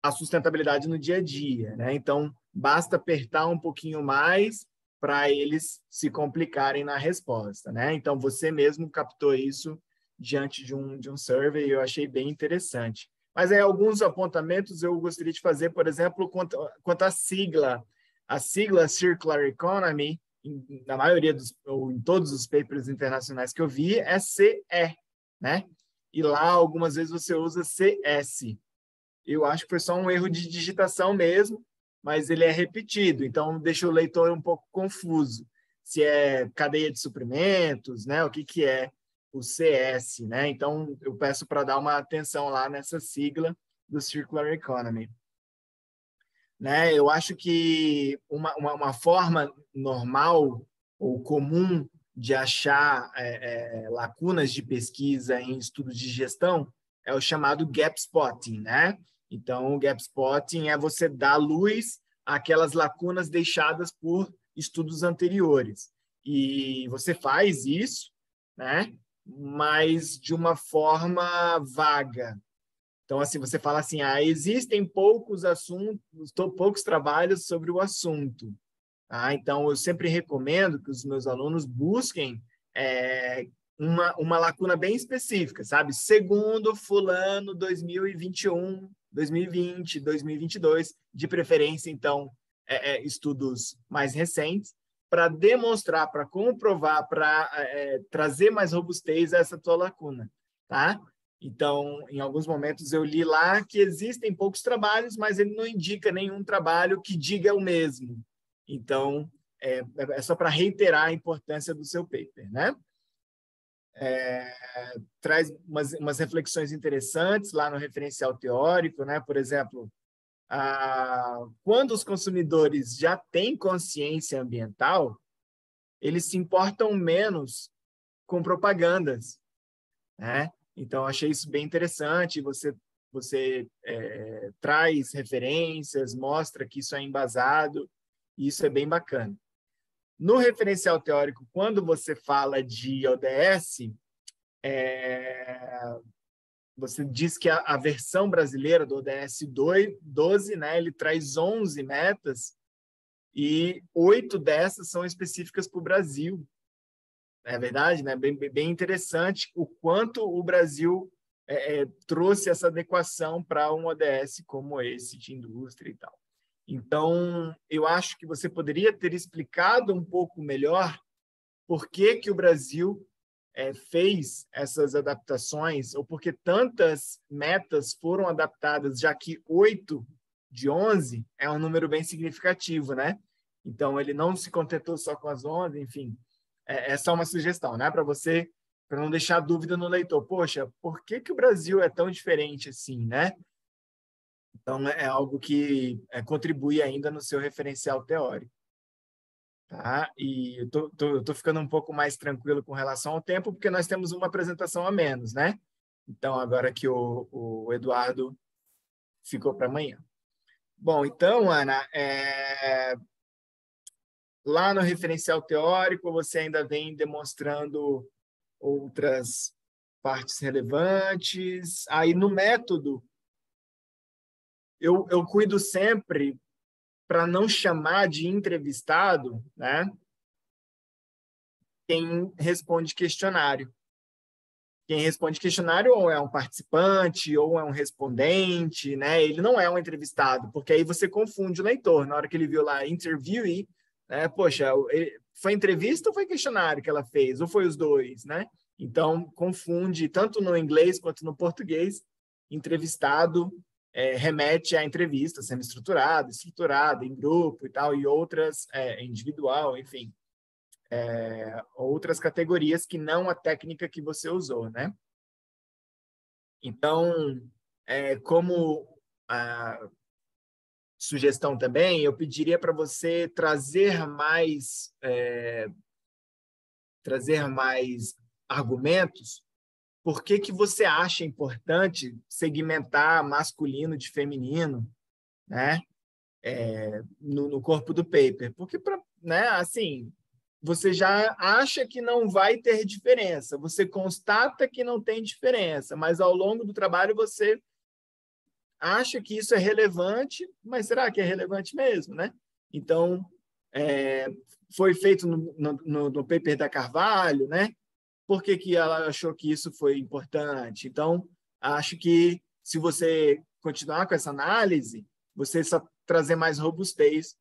a sustentabilidade no dia a dia, né? Então, basta apertar um pouquinho mais para eles se complicarem na resposta, né? Então, você mesmo captou isso diante de um survey, eu achei bem interessante. Mas aí, alguns apontamentos eu gostaria de fazer, por exemplo, quanto à sigla. A sigla Circular Economy, na maioria ou em todos os papers internacionais que eu vi, é CE, né? E lá, algumas vezes, você usa CS. Eu acho que foi só um erro de digitação mesmo, mas ele é repetido, então deixa o leitor um pouco confuso. Se é cadeia de suprimentos, né? O que é o CS, né? Então, eu peço para dar uma atenção lá nessa sigla do Circular Economy. Né? Eu acho que uma forma normal ou comum de achar lacunas de pesquisa em estudos de gestão é o chamado gap spotting, né? Então, o gap spotting é você dar luz àquelas lacunas deixadas por estudos anteriores. E você faz isso, né? Mas de uma forma vaga. Então, assim, você fala assim, existem poucos assuntos, poucos trabalhos sobre o assunto. Tá? Então, eu sempre recomendo que os meus alunos busquem uma lacuna bem específica, sabe? Segundo fulano 2021, 2020, 2022, de preferência, então, estudos mais recentes, para demonstrar, para comprovar, para trazer mais robustez a essa tua lacuna, tá? Então, em alguns momentos eu li lá que existem poucos trabalhos, mas ele não indica nenhum trabalho que diga o mesmo. Então, é só para reiterar a importância do seu paper, né? Traz umas reflexões interessantes lá no referencial teórico, né? Por exemplo, quando os consumidores já têm consciência ambiental, eles se importam menos com propagandas, né? Então, achei isso bem interessante. Você traz referências, mostra que isso é embasado, e isso é bem bacana. No referencial teórico, quando você fala de ODS, você diz que a versão brasileira do ODS 12, né, ele traz 11 metas e 8 dessas são específicas para o Brasil. É verdade, né? Bem interessante o quanto o Brasil trouxe essa adequação para um ODS como esse de indústria e tal. Então, eu acho que você poderia ter explicado um pouco melhor por que o Brasil fez essas adaptações, ou por que tantas metas foram adaptadas, já que 8 de 11 é um número bem significativo, né? Então, ele não se contentou só com as 11, enfim. É só uma sugestão, né? Para não deixar dúvida no leitor. Poxa, por que o Brasil é tão diferente assim, né? Então, é algo que contribui ainda no seu referencial teórico. Tá? E eu tô ficando um pouco mais tranquilo com relação ao tempo, porque nós temos uma apresentação a menos, né? Então, agora que o Eduardo ficou para amanhã. Bom, então, Ana, lá no referencial teórico, você ainda vem demonstrando outras partes relevantes. Aí, no método, eu cuido sempre para não chamar de entrevistado, né? quem responde questionário. Quem responde questionário ou é um participante ou é um respondente, né? Ele não é um entrevistado, porque aí você confunde o leitor. Na hora que ele viu lá interviewee, né? Poxa, foi entrevista ou foi questionário que ela fez? Ou foi os dois, né? Então, confunde tanto no inglês quanto no português. Entrevistado remete à entrevista semi-estruturada, estruturada, em grupo e tal, e outras individual, enfim. Outras categorias que não a técnica que você usou, né? Então, como sugestão também, eu pediria para você trazer mais argumentos. Por que você acha importante segmentar masculino de feminino, né? No corpo do paper? Porque, né, assim, você já acha que não vai ter diferença, você constata que não tem diferença, mas ao longo do trabalho você acha que isso é relevante, mas será que é relevante mesmo, né? Então, foi feito no paper da Carvalho, né? Por que ela achou que isso foi importante? Então, acho que se você continuar com essa análise, você só trazer mais robustez,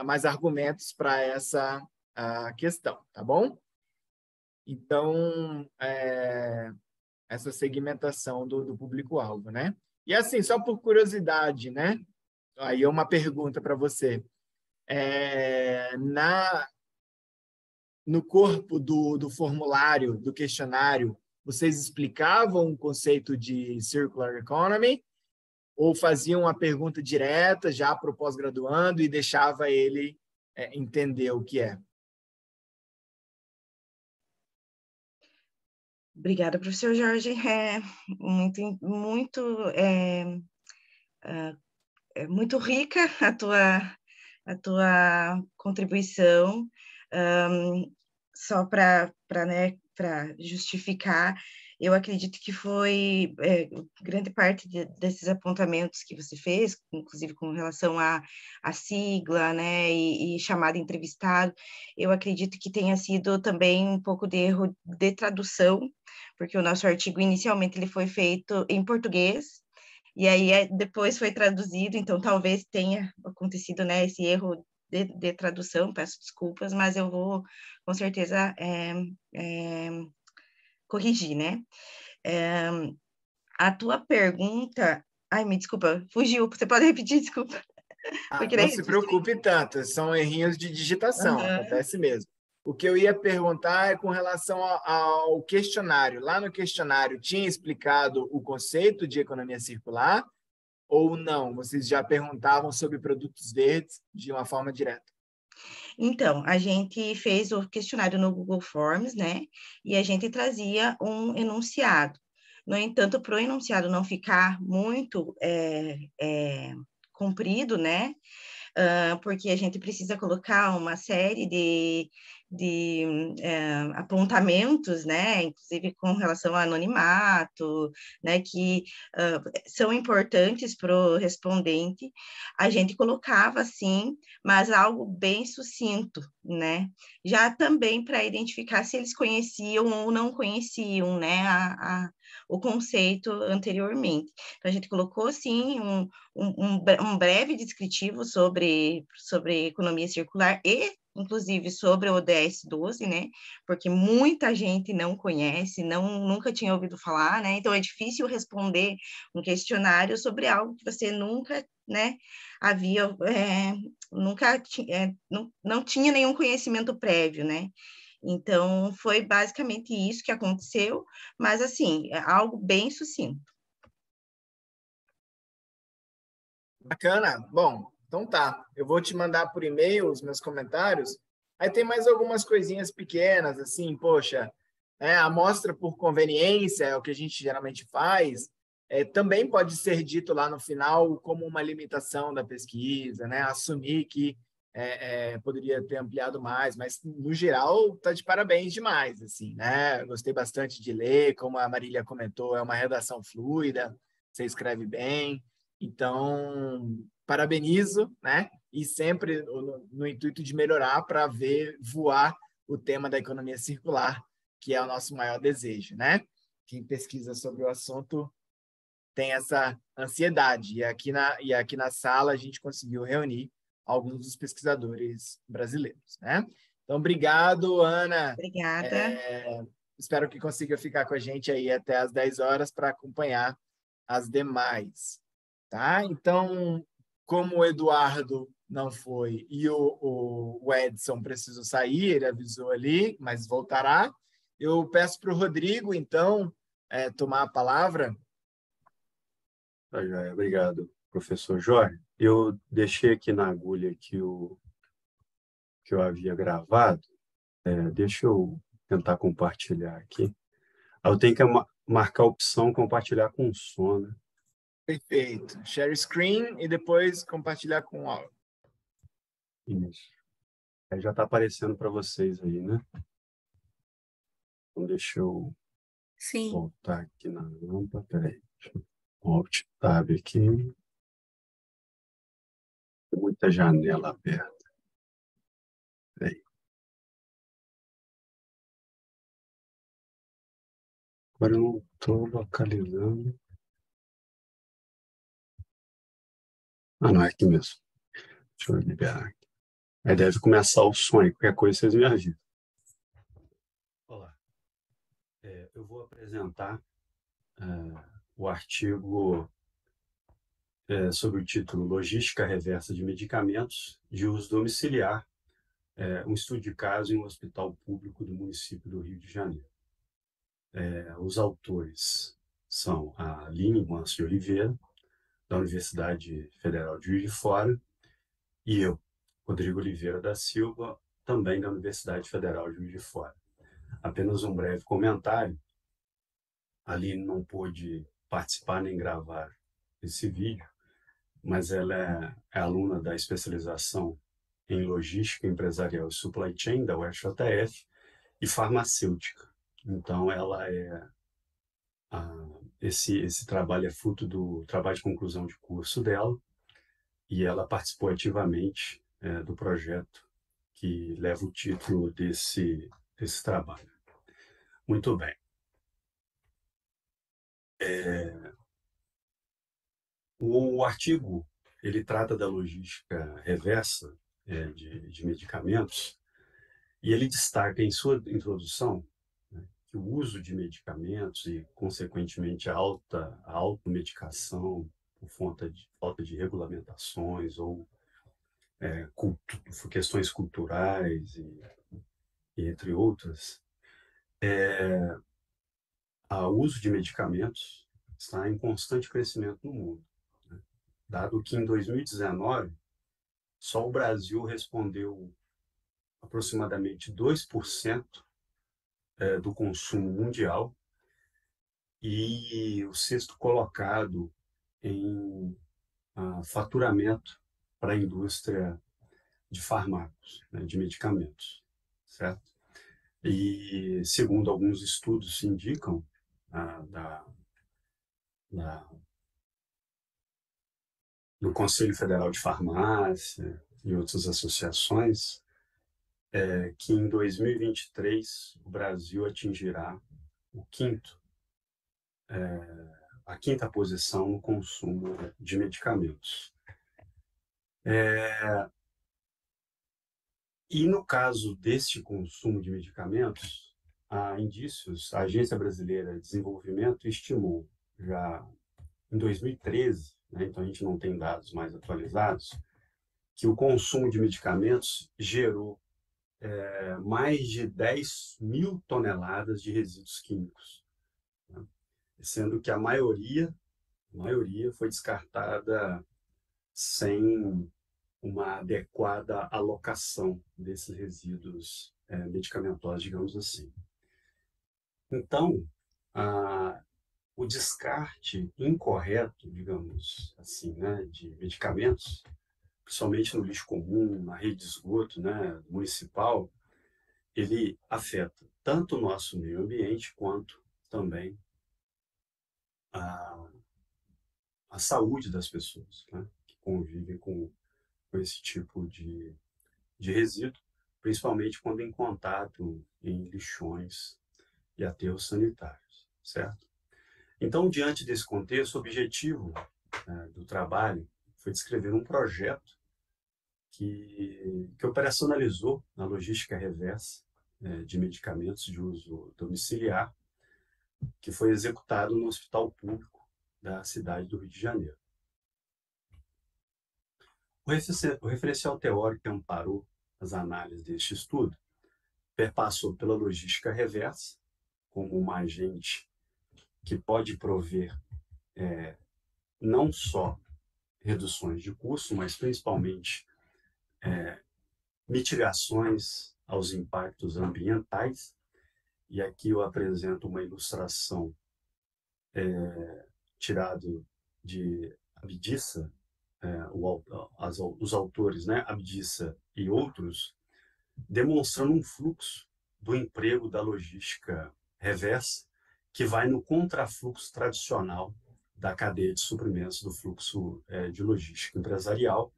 mais argumentos para essa questão, tá bom? Então, essa segmentação do público-alvo, né? E assim, só por curiosidade, né? Aí é uma pergunta para você. No corpo do formulário, do questionário, vocês explicavam o conceito de Circular Economy ou faziam uma pergunta direta já para o pós-graduando e deixava ele entender o que é? Obrigada, professor Jorge. Muito rica a tua contribuição. Só para justificar, eu acredito que foi grande parte desses apontamentos que você fez, inclusive com relação à sigla, né, e chamada entrevistado, eu acredito que tenha sido também um pouco de erro de tradução, porque o nosso artigo inicialmente ele foi feito em português, e aí depois foi traduzido, então talvez tenha acontecido, né, esse erro de tradução, peço desculpas, mas eu vou com certeza corrigir, né? A tua pergunta, ai, me desculpa, fugiu, você pode repetir, desculpa. Não se preocupe tanto, são errinhos de digitação, acontece mesmo. O que eu ia perguntar é com relação ao questionário. Lá no questionário, tinha explicado o conceito de economia circular ou não? Vocês já perguntavam sobre produtos verdes de uma forma direta? Então, a gente fez o questionário no Google Forms, né? E a gente trazia um enunciado. No entanto, para o enunciado não ficar muito comprido, né? Porque a gente precisa colocar uma série de apontamentos, né, inclusive com relação ao anonimato, né, que são importantes para o respondente, a gente colocava assim, mas algo bem sucinto, né, já também para identificar se eles conheciam ou não conheciam, né, o conceito anteriormente. Então, a gente colocou, sim, um breve descritivo sobre economia circular e, inclusive, sobre o ODS 12, né? Porque muita gente não conhece, nunca tinha ouvido falar, né? Então, é difícil responder um questionário sobre algo que você nunca, né, havia, não tinha nenhum conhecimento prévio, né? Então, foi basicamente isso que aconteceu, mas, assim, é algo bem sucinto. Bacana. Bom, então tá. Eu vou te mandar por e-mail os meus comentários. Aí tem mais algumas coisinhas pequenas, assim, poxa, amostra por conveniência, é o que a gente geralmente faz, também pode ser dito lá no final como uma limitação da pesquisa, né? Assumir que poderia ter ampliado mais, mas no geral tá de parabéns demais, assim, né? Gostei bastante de ler, como a Marília comentou, é uma redação fluida, você escreve bem, então parabenizo, né? E sempre no intuito de melhorar para ver voar o tema da economia circular, que é o nosso maior desejo, né? Quem pesquisa sobre o assunto tem essa ansiedade. E aqui na sala a gente conseguiu reunir alguns dos pesquisadores brasileiros, né? Então, obrigado, Ana. Obrigada. Espero que consiga ficar com a gente aí até às 10 horas para acompanhar as demais, tá? Então, como o Eduardo não foi e o Edson precisou sair, ele avisou ali, mas voltará, eu peço para o Rodrigo, então, tomar a palavra. Tá, joia. Obrigado, professor Jorge. Eu deixei aqui na agulha que eu havia gravado. Deixa eu tentar compartilhar aqui. Eu tenho que marcar a opção compartilhar com som, né? Perfeito. Share screen e depois compartilhar com o áudio. Isso. Aí já está aparecendo para vocês aí, né? Então, deixa eu Sim. voltar aqui na rampa. Peraí. Deixa eu Alt Tab aqui. Tem muita janela aberta. Peraí. Agora eu não estou localizando. Ah, não, é aqui mesmo. Deixa eu liberar aqui. Aí deve começar o som aí. Qualquer coisa vocês me avisam. Olá. Eu vou apresentar o artigo sob o título Logística Reversa de Medicamentos de Uso Domiciliar, um estudo de caso em um hospital público do município do Rio de Janeiro. Os autores são a Aline Manso de Oliveira, da Universidade Federal de Juiz de Fora, e eu, Rodrigo Oliveira da Silva, também da Universidade Federal de Juiz de Fora. Apenas um breve comentário. A Aline não pôde participar nem gravar esse vídeo, mas ela é aluna da especialização em Logística Empresarial e Supply Chain da UFJF e farmacêutica. Então, esse trabalho é fruto do trabalho de conclusão de curso dela e ela participou ativamente do projeto que leva o título desse trabalho. Muito bem. O artigo ele trata da logística reversa de medicamentos e ele destaca em sua introdução, né, que o uso de medicamentos e, consequentemente, a automedicação por falta de regulamentações ou questões culturais e entre outras, o uso de medicamentos está em constante crescimento no mundo, né? Dado que em 2019 só o Brasil respondeu aproximadamente 2% do consumo mundial e o sexto colocado em faturamento para a indústria de fármacos, né, de medicamentos, certo? E segundo alguns estudos indicam do Conselho Federal de Farmácia e outras associações, que em 2023 o Brasil atingirá a quinta posição no consumo de medicamentos. E no caso deste consumo de medicamentos, há indícios, a Agência Brasileira de Desenvolvimento estimou já em 2013, né, então a gente não tem dados mais atualizados, que o consumo de medicamentos gerou mais de 10 mil toneladas de resíduos químicos, né, sendo que a maioria foi descartada sem uma adequada alocação desses resíduos medicamentosos, digamos assim. Então, o descarte incorreto, digamos assim, né, de medicamentos, principalmente no lixo comum, na rede de esgoto, né, municipal, ele afeta tanto o nosso meio ambiente quanto também a saúde das pessoas, né, que convivem com esse tipo de resíduo, principalmente quando em contato em lixões e aterros sanitários, certo? Então, diante desse contexto, o objetivo do trabalho foi descrever um projeto que operacionalizou a logística reversa de medicamentos de uso domiciliar, que foi executado no Hospital Público da cidade do Rio de Janeiro. O referencial teórico que amparou as análises deste estudo perpassou pela logística reversa, como uma agente que pode prover não só reduções de custo, mas principalmente mitigações aos impactos ambientais. E aqui eu apresento uma ilustração tirada de Abdiça, os autores, né, Abdiça e outros, demonstrando um fluxo do emprego da logística reversa que vai no contrafluxo tradicional da cadeia de suprimentos do fluxo de logística empresarial,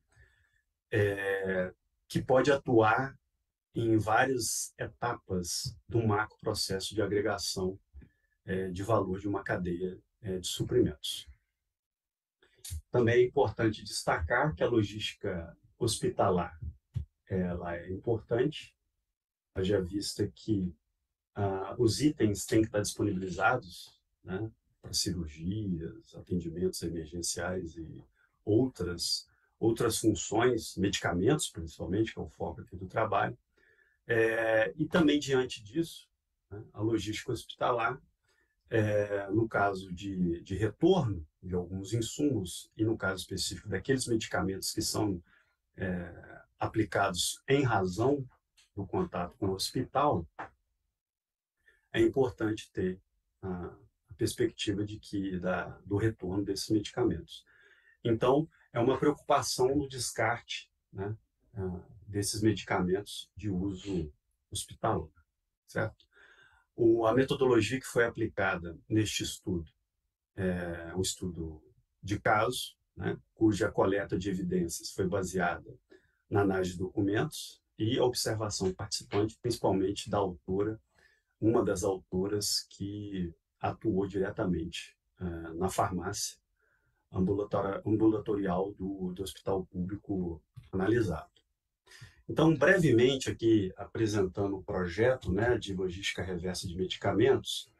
que pode atuar em várias etapas do macro processo de agregação de valor de uma cadeia de suprimentos. Também é importante destacar que a logística hospitalar ela é importante, haja vista que os itens têm que estar disponibilizados, né, para cirurgias, atendimentos emergenciais e outras funções, medicamentos principalmente, que é o foco aqui do trabalho. E também, diante disso, né, a logística hospitalar, no caso de retorno de alguns insumos, e no caso específico daqueles medicamentos que são aplicados em razão do contato com o hospital, é importante ter a perspectiva do retorno desses medicamentos. Então, é uma preocupação no descarte, né, desses medicamentos de uso hospitalar, certo? A metodologia que foi aplicada neste estudo é um estudo de caso, né, cuja coleta de evidências foi baseada na análise de documentos e a observação participante, principalmente da autora, uma das autoras que atuou diretamente na farmácia ambulatorial do Hospital Público analisado. Então, brevemente aqui, apresentando o projeto, né, de logística reversa de medicamentos,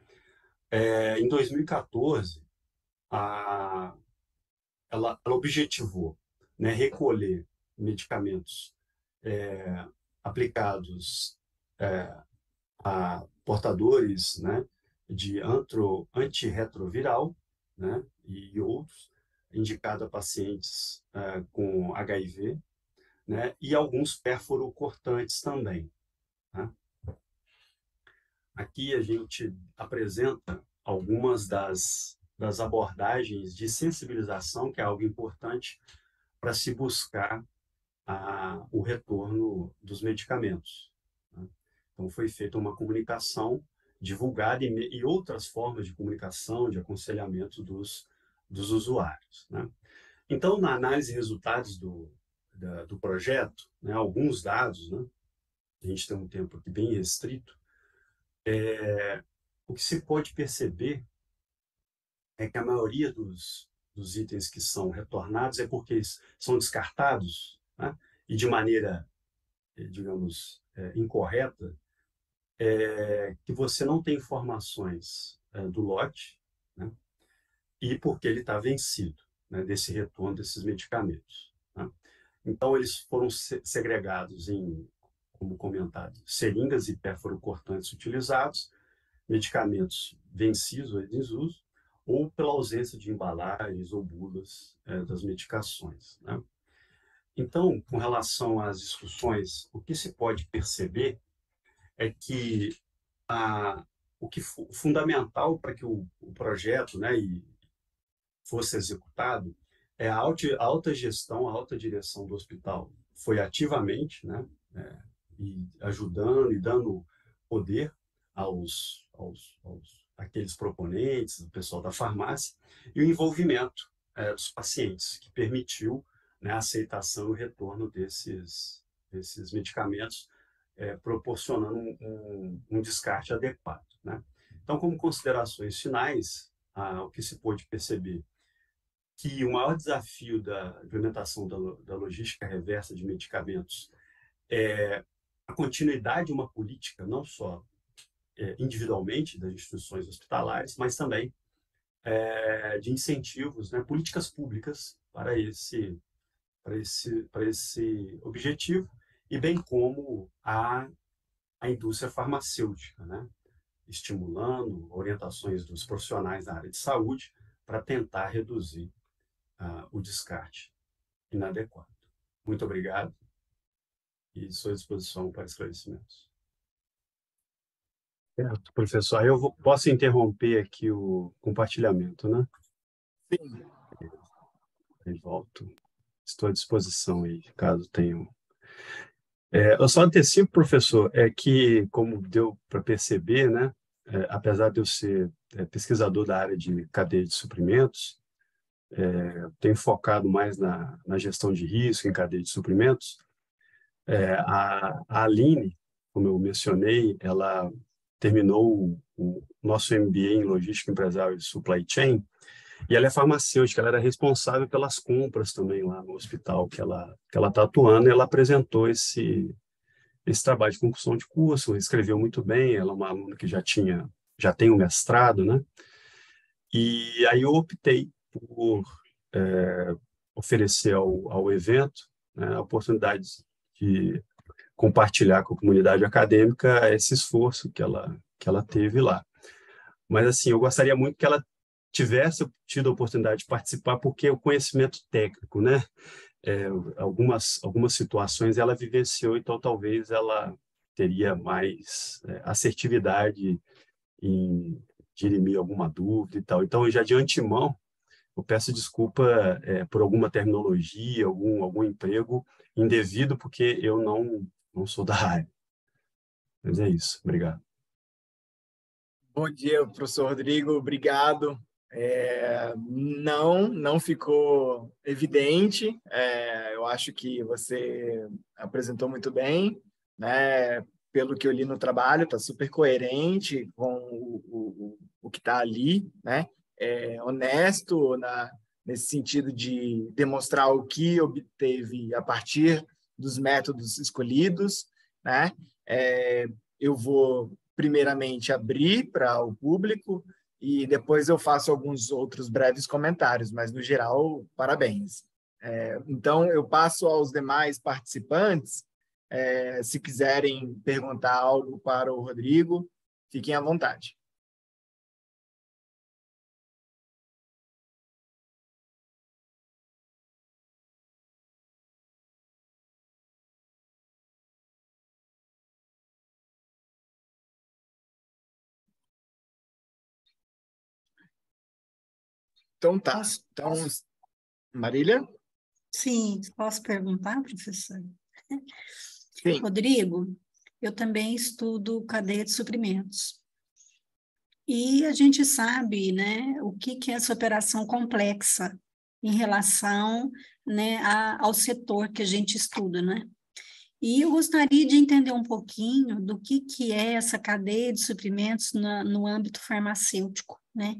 em 2014, ela objetivou, né, recolher medicamentos aplicados a portadores, né, de antirretroviral, né, e outros, indicado a pacientes com HIV, né, e alguns perforocortantes também. Né? Aqui a gente apresenta algumas das abordagens de sensibilização, que é algo importante para se buscar o retorno dos medicamentos. Né? Então, foi feita uma comunicação divulgada e outras formas de comunicação, de aconselhamento dos usuários. Né? Então, na análise de resultados do projeto, né, alguns dados, né, a gente tem um tempo aqui bem restrito, o que se pode perceber é que a maioria dos itens que são retornados é porque eles são descartados, né, e de maneira, digamos, incorreta, que você não tem informações do lote, né, e porque ele está vencido, né, desse retorno desses medicamentos. Né? Então, eles foram segregados em, como comentado, seringas e perforocortantes utilizados, medicamentos vencidos ou em desuso, ou pela ausência de embalagens ou bulas das medicações. Né? Então, com relação às discussões, o que se pode perceber é que o fundamental para que o projeto, né, fosse executado é a alta gestão, a alta direção do hospital foi ativamente, né, e ajudando e dando poder aqueles proponentes, o pessoal da farmácia, e o envolvimento dos pacientes, que permitiu, né, a aceitação e o retorno desses medicamentos proporcionando um descarte adequado, né? Então, como considerações finais, o que se pôde perceber que o maior desafio da implementação da logística reversa de medicamentos é a continuidade de uma política, não só individualmente das instituições hospitalares, mas também de incentivos, né, políticas públicas para esse objetivo, e bem como a indústria farmacêutica, né, estimulando orientações dos profissionais da área de saúde para tentar reduzir o descarte inadequado. Muito obrigado e estou à disposição para esclarecimentos. Certo, professor. Aí eu posso interromper aqui o compartilhamento, né? Sim. Aí volto. Estou à disposição aí, caso tenham. Eu só antecipo, professor, que, como deu para perceber, né, apesar de eu ser pesquisador da área de cadeia de suprimentos, tenho focado mais na gestão de risco em cadeia de suprimentos. A Aline, como eu mencionei, ela terminou o nosso MBA em Logística Empresarial e Supply Chain, e ela é farmacêutica, ela era responsável pelas compras também lá no hospital que ela está atuando, e ela apresentou esse trabalho de conclusão de curso, escreveu muito bem, ela é uma aluna que já tem um mestrado, né? E aí eu optei por oferecer ao evento, né, a oportunidade de compartilhar com a comunidade acadêmica esse esforço que ela teve lá. Mas, assim, eu gostaria muito que ela tivesse tido a oportunidade de participar, porque o conhecimento técnico, né? Algumas situações ela vivenciou, então talvez ela teria mais assertividade em dirimir alguma dúvida e tal. Então, já de antemão, eu peço desculpa por alguma terminologia, algum emprego indevido, porque eu não sou da área. Mas é isso. Obrigado. Bom dia, professor Rodrigo. Obrigado. Não ficou evidente. Eu acho que você apresentou muito bem, né? Pelo que eu li no trabalho, está super coerente com o que está ali, né? Honesto nesse sentido de demonstrar o que obteve a partir dos métodos escolhidos, né? Eu vou primeiramente abrir para o público e depois eu faço alguns outros breves comentários, mas no geral, parabéns. Então, eu passo aos demais participantes, se quiserem perguntar algo para o Rodrigo, fiquem à vontade. Então, tá. Então, Marília? Sim, posso perguntar, professor? Sim. Rodrigo, eu também estudo cadeia de suprimentos. E a gente sabe, né, o que é essa operação complexa em relação, né, ao setor que a gente estuda, né? E eu gostaria de entender um pouquinho do que é essa cadeia de suprimentos no âmbito farmacêutico, né?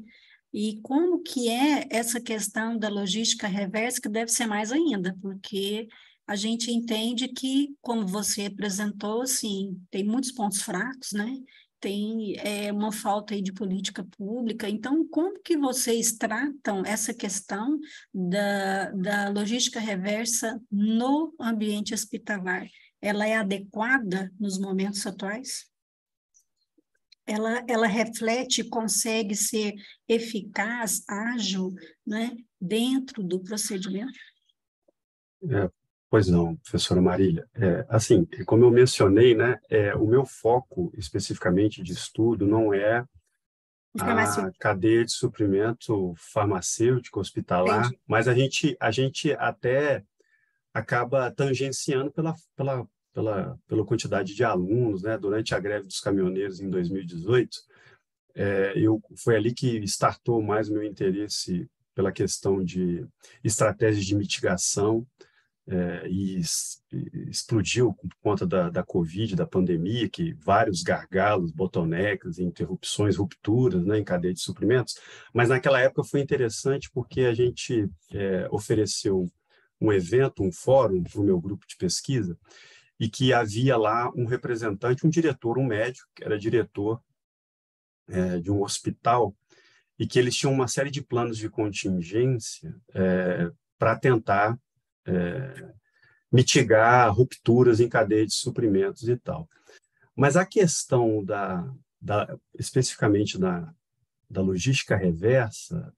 E como que é essa questão da logística reversa, que deve ser mais ainda, porque a gente entende que, como você apresentou, assim, tem muitos pontos fracos, né? Tem uma falta aí de política pública. Então, como que vocês tratam essa questão da logística reversa no ambiente hospitalar? Ela é adequada nos momentos atuais? Ela reflete, consegue ser eficaz, ágil, né, dentro do procedimento? Pois não, professora Marília. Assim, como eu mencionei, né, o meu foco especificamente de estudo não é a cadeia de suprimento farmacêutico, hospitalar, Entendi. mas a gente até acaba tangenciando pela quantidade de alunos, né? Durante a greve dos caminhoneiros em 2018, foi ali que startou mais o meu interesse pela questão de estratégias de mitigação, e explodiu por conta da Covid, da pandemia, que vários gargalos, bottlenecks, interrupções, rupturas, né, em cadeia de suprimentos, mas naquela época foi interessante porque a gente ofereceu um evento, um fórum para o meu grupo de pesquisa, e que havia lá um representante, um diretor, um médico, que era diretor de um hospital, e que eles tinham uma série de planos de contingência para tentar mitigar rupturas em cadeia de suprimentos e tal. Mas a questão especificamente da logística reversa,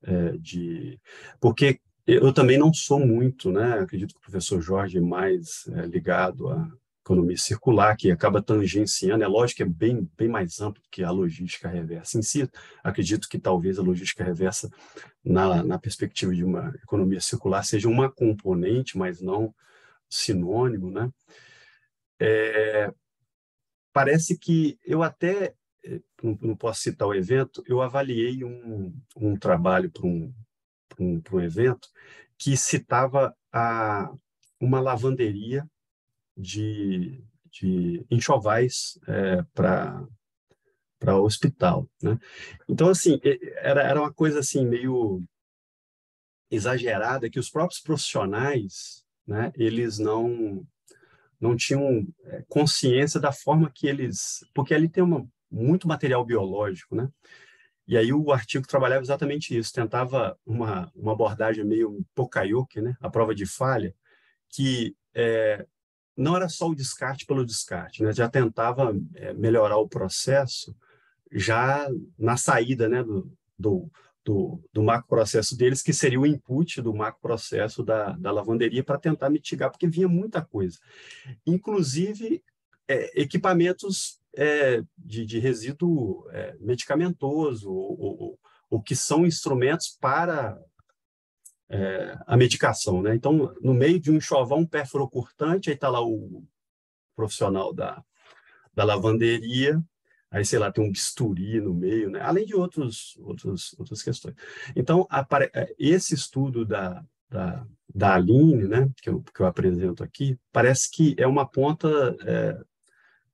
porque eu também não sou muito, né? Acredito que o professor Jorge é mais ligado à economia circular, que acaba tangenciando, é lógico que é bem mais amplo que a logística reversa em si. Acredito que talvez a logística reversa, na perspectiva de uma economia circular, seja uma componente, mas não sinônimo, né? Parece que eu até, não posso citar o evento, eu avaliei um trabalho para um evento que citava uma lavanderia de enxovais para hospital, né? Então, assim, era uma coisa assim meio exagerada, que os próprios profissionais, né, eles não tinham consciência da forma que porque ali tem muito material biológico, né? E aí o artigo trabalhava exatamente isso, tentava uma abordagem meio Pocayoke, né? A prova de falha, que não era só o descarte pelo descarte, né? Já tentava melhorar o processo já na saída, né, do macroprocesso deles, que seria o input do macroprocesso da lavanderia, para tentar mitigar, porque vinha muita coisa. Inclusive, equipamentos de resíduo medicamentoso, ou que são instrumentos para a medicação, né? Então, no meio de um enxoval, um perfurocurtante, aí está lá o profissional da lavanderia, aí, sei lá, tem um bisturi no meio, né? Além de outras questões. Então, esse estudo da Aline, né, que eu apresento aqui, parece que é uma ponta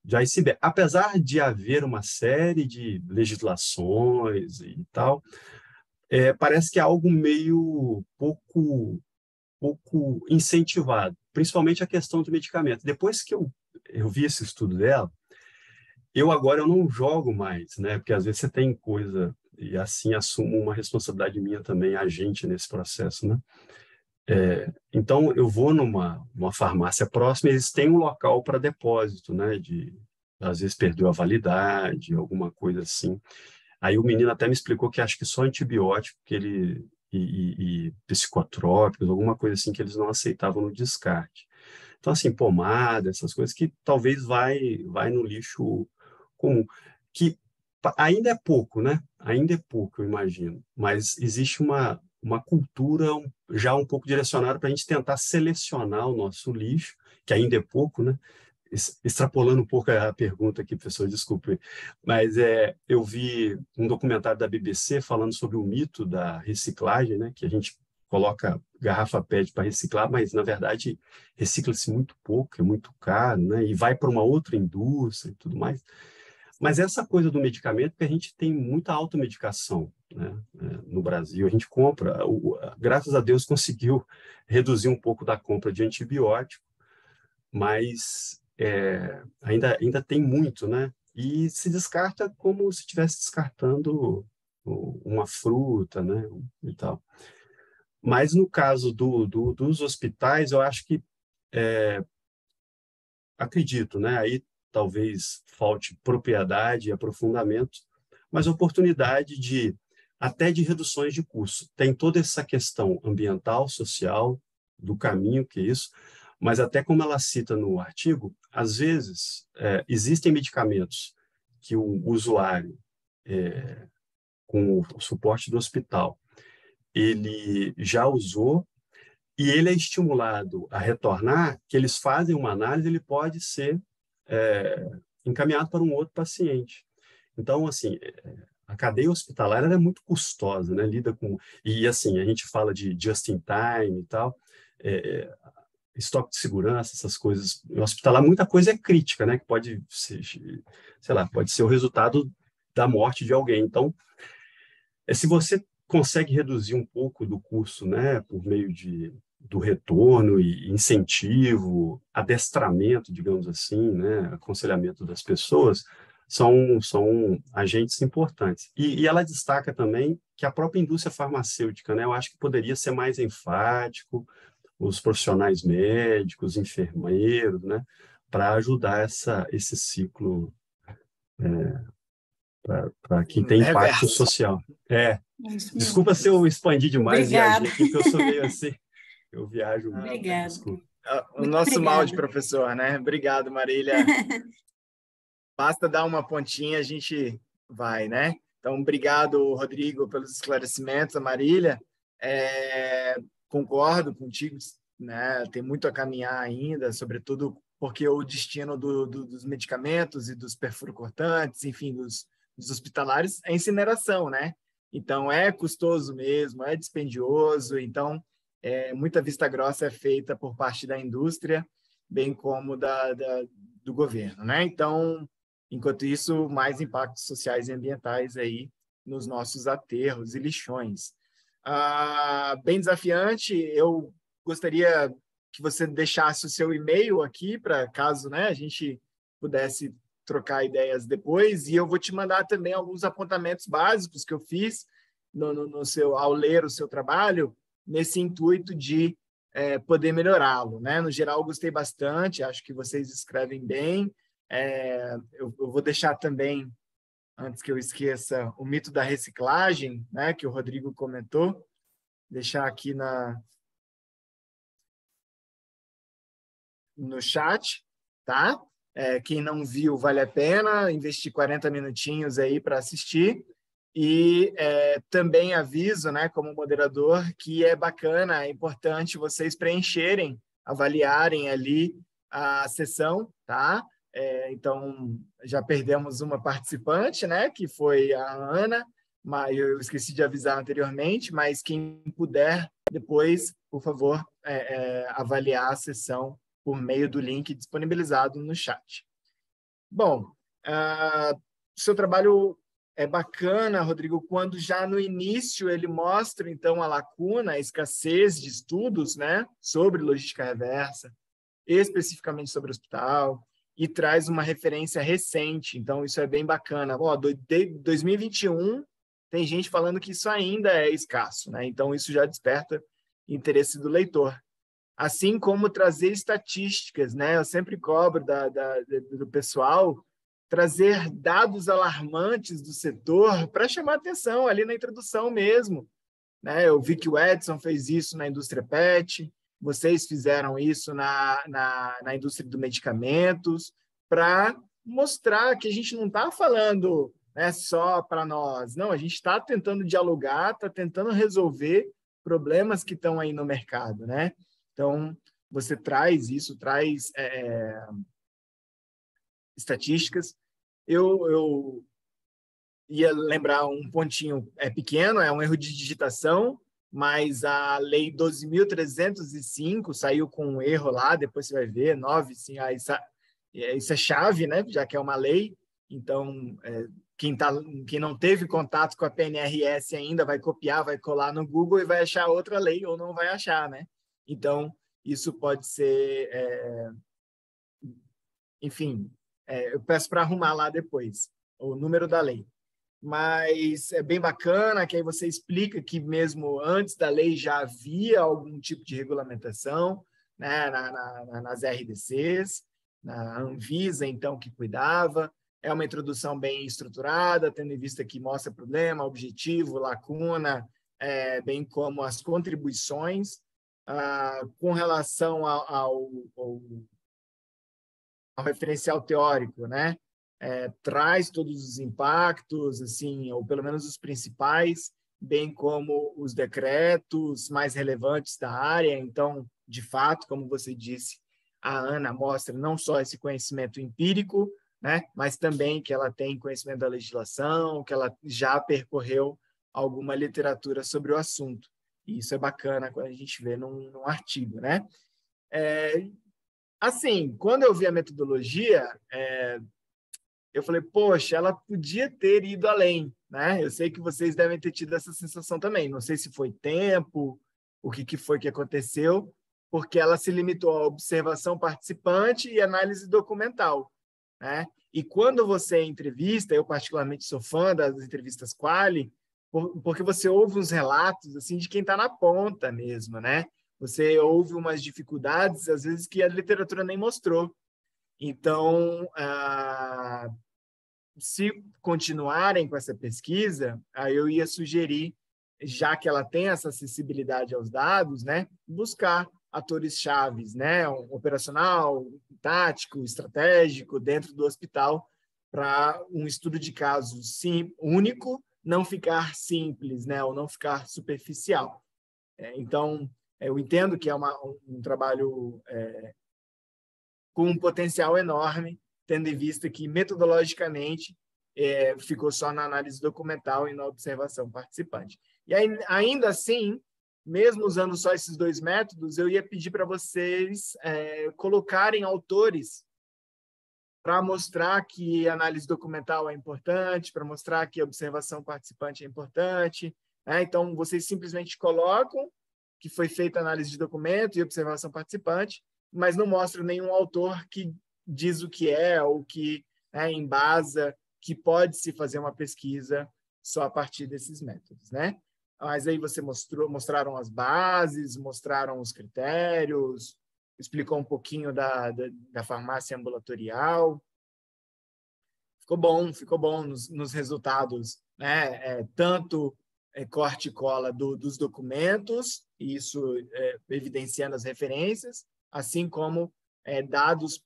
de iceberg. Apesar de haver uma série de legislações e tal, parece que é algo meio pouco incentivado, principalmente a questão do medicamento. Depois que eu vi esse estudo dela, agora eu não jogo mais, né? Porque às vezes você tem coisa, e assim assumo uma responsabilidade minha também, agente nesse processo, né? Então, eu vou numa farmácia próxima, eles têm um local para depósito, né? Às vezes perdeu a validade, alguma coisa assim. Aí o menino até me explicou que acho que só antibiótico e psicotrópicos, alguma coisa assim que eles não aceitavam no descarte. Então, assim, pomada, essas coisas que talvez vai no lixo comum, que ainda é pouco, né? Ainda é pouco, eu imagino. Mas existe uma cultura já um pouco direcionada para a gente tentar selecionar o nosso lixo, que ainda é pouco, né? Extrapolando um pouco a pergunta aqui, professor, desculpe, mas eu vi um documentário da BBC falando sobre o mito da reciclagem, né? Que a gente coloca garrafa PET para reciclar, mas, na verdade, recicla-se muito pouco, é muito caro, né? E vai para uma outra indústria e tudo mais. Mas essa coisa do medicamento, porque a gente tem muita automedicação, né? No Brasil, a gente compra, graças a Deus conseguiu reduzir um pouco da compra de antibiótico, mas ainda tem muito, né? E se descarta como se estivesse descartando uma fruta, né? E tal. Mas no caso dos hospitais, eu acho que, acredito, né? Aí talvez falte propriedade e aprofundamento, mas oportunidade até de reduções de custo. Tem toda essa questão ambiental, social, do caminho que é isso, mas até como ela cita no artigo, às vezes existem medicamentos que o usuário, com o suporte do hospital, ele já usou e ele é estimulado a retornar, que eles fazem uma análise, ele pode ser encaminhado para um outro paciente. Então, assim, a cadeia hospitalar é muito custosa, né? Lida com... E, assim, a gente fala de just in time e tal. estoque de segurança, essas coisas. No hospitalar, muita coisa é crítica, né? Que pode ser, sei lá, pode ser o resultado da morte de alguém. Então, se você consegue reduzir um pouco do custo, né, por meio do retorno e incentivo, adestramento, digamos assim, né, aconselhamento das pessoas, são agentes importantes. E ela destaca também que a própria indústria farmacêutica, né, eu acho que poderia ser mais enfático, os profissionais médicos, enfermeiros, né, para ajudar esse ciclo para que tem impacto Reverso. social. Isso Desculpa mesmo. se eu expandi demais, Obrigada. viajei aqui, porque eu sou meio assim, eu viajo muito. Obrigada. Desculpa. O Muito nosso mal de obrigada. professor, né? Obrigado, Marília. Basta dar uma pontinha, a gente vai, né? Então, obrigado, Rodrigo, pelos esclarecimentos, a Marília. Concordo contigo, né? Tem muito a caminhar ainda, sobretudo porque o destino dos medicamentos e dos perfurocortantes, enfim, dos hospitalares, é incineração, né? Então, é custoso mesmo, é dispendioso, então, muita vista grossa é feita por parte da indústria, bem como do governo, né? Então, enquanto isso, mais impactos sociais e ambientais aí nos nossos aterros e lixões. Bem desafiante, eu gostaria que você deixasse o seu e-mail aqui, para caso, né, a gente pudesse trocar ideias depois, e eu vou te mandar também alguns apontamentos básicos que eu fiz ao ler o seu trabalho, nesse intuito de poder melhorá-lo, né? No geral, eu gostei bastante, acho que vocês escrevem bem. Eu vou deixar também, antes que eu esqueça, o mito da reciclagem, né, que o Rodrigo comentou, deixar aqui no chat, tá? Quem não viu, vale a pena investir 40 minutinhos aí para assistir. E também aviso, né, como moderador, que é bacana, é importante vocês preencherem, avaliarem ali a sessão, tá? Então, já perdemos uma participante, né, que foi a Ana, mas eu esqueci de avisar anteriormente, mas quem puder, depois, por favor, avaliar a sessão por meio do link disponibilizado no chat. Bom, seu trabalho é bacana, Rodrigo, quando já no início ele mostra, então, a lacuna, a escassez de estudos, né, sobre logística reversa, especificamente sobre o hospital, e traz uma referência recente. Então, isso é bem bacana. 2021, tem gente falando que isso ainda é escasso, né? Então, isso já desperta interesse do leitor. Assim como trazer estatísticas, né? Eu sempre cobro do pessoal trazer dados alarmantes do setor para chamar atenção ali na introdução mesmo, né? Eu vi que o Edson fez isso na indústria PET, vocês fizeram isso na indústria do medicamentos, para mostrar que a gente não está falando, né, só para nós, não, a gente está tentando dialogar, está tentando resolver problemas que estão aí no mercado, né? Então, você traz isso, traz estatísticas. Eu ia lembrar um pontinho pequeno, é um erro de digitação, mas a Lei 12.305 saiu com um erro lá, depois você vai ver, 9, sim, isso é chave, né? Já que é uma lei. Então, quem não teve contato com a PNRS ainda vai copiar, vai colar no Google e vai achar outra lei ou não vai achar, né? Então, isso pode ser... enfim, eu peço para arrumar lá depois o número da lei. Mas é bem bacana que aí você explica que mesmo antes da lei já havia algum tipo de regulamentação, né, nas RDCs, na Anvisa, então, que cuidava. É uma introdução bem estruturada, tendo em vista que mostra problema, objetivo, lacuna, bem como as contribuições. Com relação ao referencial teórico, né? Traz todos os impactos, assim, ou pelo menos os principais, bem como os decretos mais relevantes da área. Então, de fato, como você disse, a Ana mostra não só esse conhecimento empírico, né, mas também que ela tem conhecimento da legislação, que ela já percorreu alguma literatura sobre o assunto. E isso é bacana quando a gente vê num artigo, né? Assim, quando eu vi a metodologia, eu falei, poxa, ela podia ter ido além, né? Eu sei que vocês devem ter tido essa sensação também. Não sei se foi tempo, o que foi que aconteceu, porque ela se limitou à observação participante e análise documental, né? E quando você entrevista, eu particularmente sou fã das entrevistas Quali, porque você ouve uns relatos assim de quem está na ponta mesmo, né? Você ouve umas dificuldades, às vezes, que a literatura nem mostrou. Então, se continuarem com essa pesquisa, aí eu ia sugerir, já que ela tem essa acessibilidade aos dados, né, buscar atores chaves, né, um operacional, tático, estratégico dentro do hospital para um estudo de caso único não ficar simples, né, ou não ficar superficial. Então, eu entendo que é um trabalho com um potencial enorme, tendo em vista que, metodologicamente, ficou só na análise documental e na observação participante. E aí, ainda assim, mesmo usando só esses dois métodos, eu ia pedir para vocês colocarem autores para mostrar que a análise documental é importante, para mostrar que a observação participante é importante, né? Então, vocês simplesmente colocam que foi feita análise de documento e observação participante, mas não mostram nenhum autor que diz o que é ou que embasa que pode-se fazer uma pesquisa só a partir desses métodos, né? Mas aí você mostraram as bases, mostraram os critérios, explicou um pouquinho da farmácia ambulatorial. Ficou bom nos resultados, né? Tanto corte e cola dos documentos, isso evidenciando as referências, assim como dados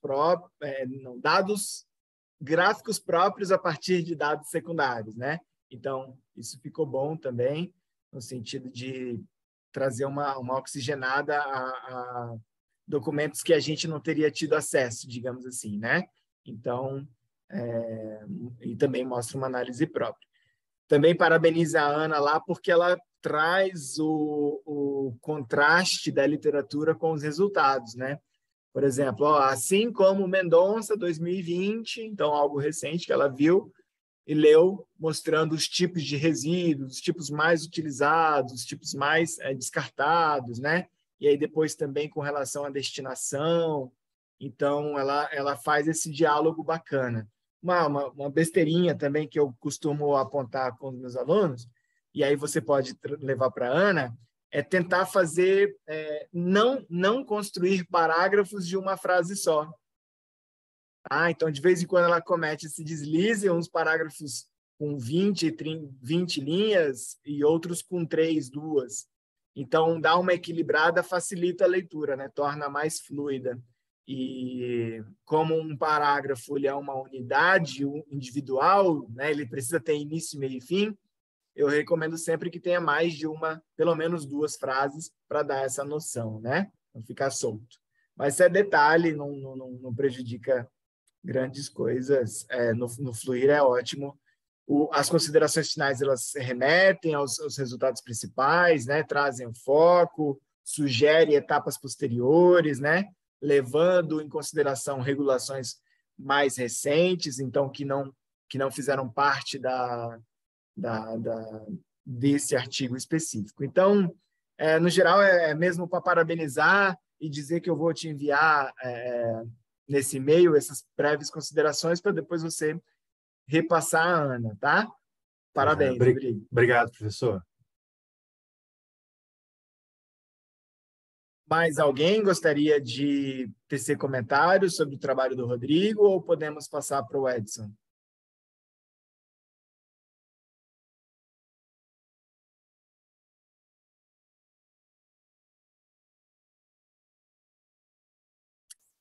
gráficos próprios a partir de dados secundários, né? Então, isso ficou bom também, no sentido de trazer uma oxigenada a documentos que a gente não teria tido acesso, digamos assim, né? Então, e também mostra uma análise própria. Também parabenizo a Ana lá, porque ela traz o contraste da literatura com os resultados, né? Por exemplo, assim como Mendonça, 2020, então algo recente que ela viu e leu, mostrando os tipos de resíduos, os tipos mais utilizados, os tipos mais descartados, né? E aí depois também com relação à destinação. Então, ela faz esse diálogo bacana. Uma besteirinha também que eu costumo apontar com os meus alunos, e aí você pode levar para a Ana, é tentar fazer, não construir parágrafos de uma frase só. Então, de vez em quando, ela comete esse deslize, uns parágrafos com 20 linhas e outros com 3, 2. Então, dá uma equilibrada, facilita a leitura, né? Torna mais fluida. E como um parágrafo ele é uma unidade individual, né? Ele precisa ter início, meio e fim, eu recomendo sempre que tenha mais de pelo menos 2 frases para dar essa noção, né? Não ficar solto. Mas se é detalhe, não prejudica grandes coisas. No fluir é ótimo. As considerações finais elas remetem aos resultados principais, né? Trazem o foco, sugerem etapas posteriores, né? Levando em consideração regulações mais recentes, então que não fizeram parte desse artigo específico. Então, no geral, é mesmo para parabenizar e dizer que eu vou te enviar nesse e-mail essas breves considerações para depois você repassar a Ana, tá? Parabéns, Rodrigo. Obrigado, professor. Mais alguém gostaria de tecer comentários sobre o trabalho do Rodrigo ou podemos passar para o Edson?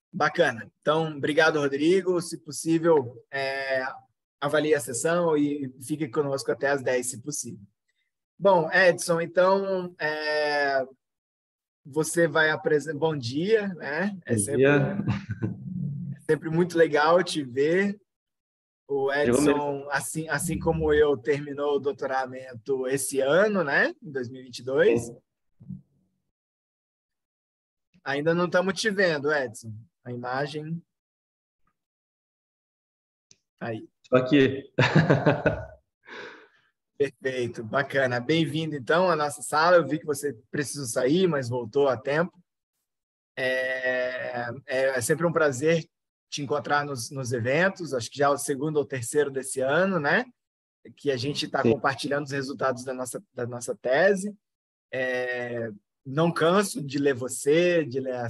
Bacana. Então, obrigado, Rodrigo. Se possível, avalie a sessão e fique conosco até às 10, se possível. Bom, Edson, então, você vai apresentar... Bom dia, né? É sempre muito legal te ver. O Edson, assim como eu, terminou o doutoramento esse ano, né? Em 2022. Ainda não estamos te vendo, Edson. A imagem... Aí. Estou aqui. Perfeito, bacana. Bem-vindo, então, à nossa sala. Eu vi que você precisou sair, mas voltou a tempo. É sempre um prazer te encontrar nos eventos. Acho que já é o segundo ou terceiro desse ano, né? Que a gente está compartilhando os resultados da nossa tese. Não canso de ler você, de ler a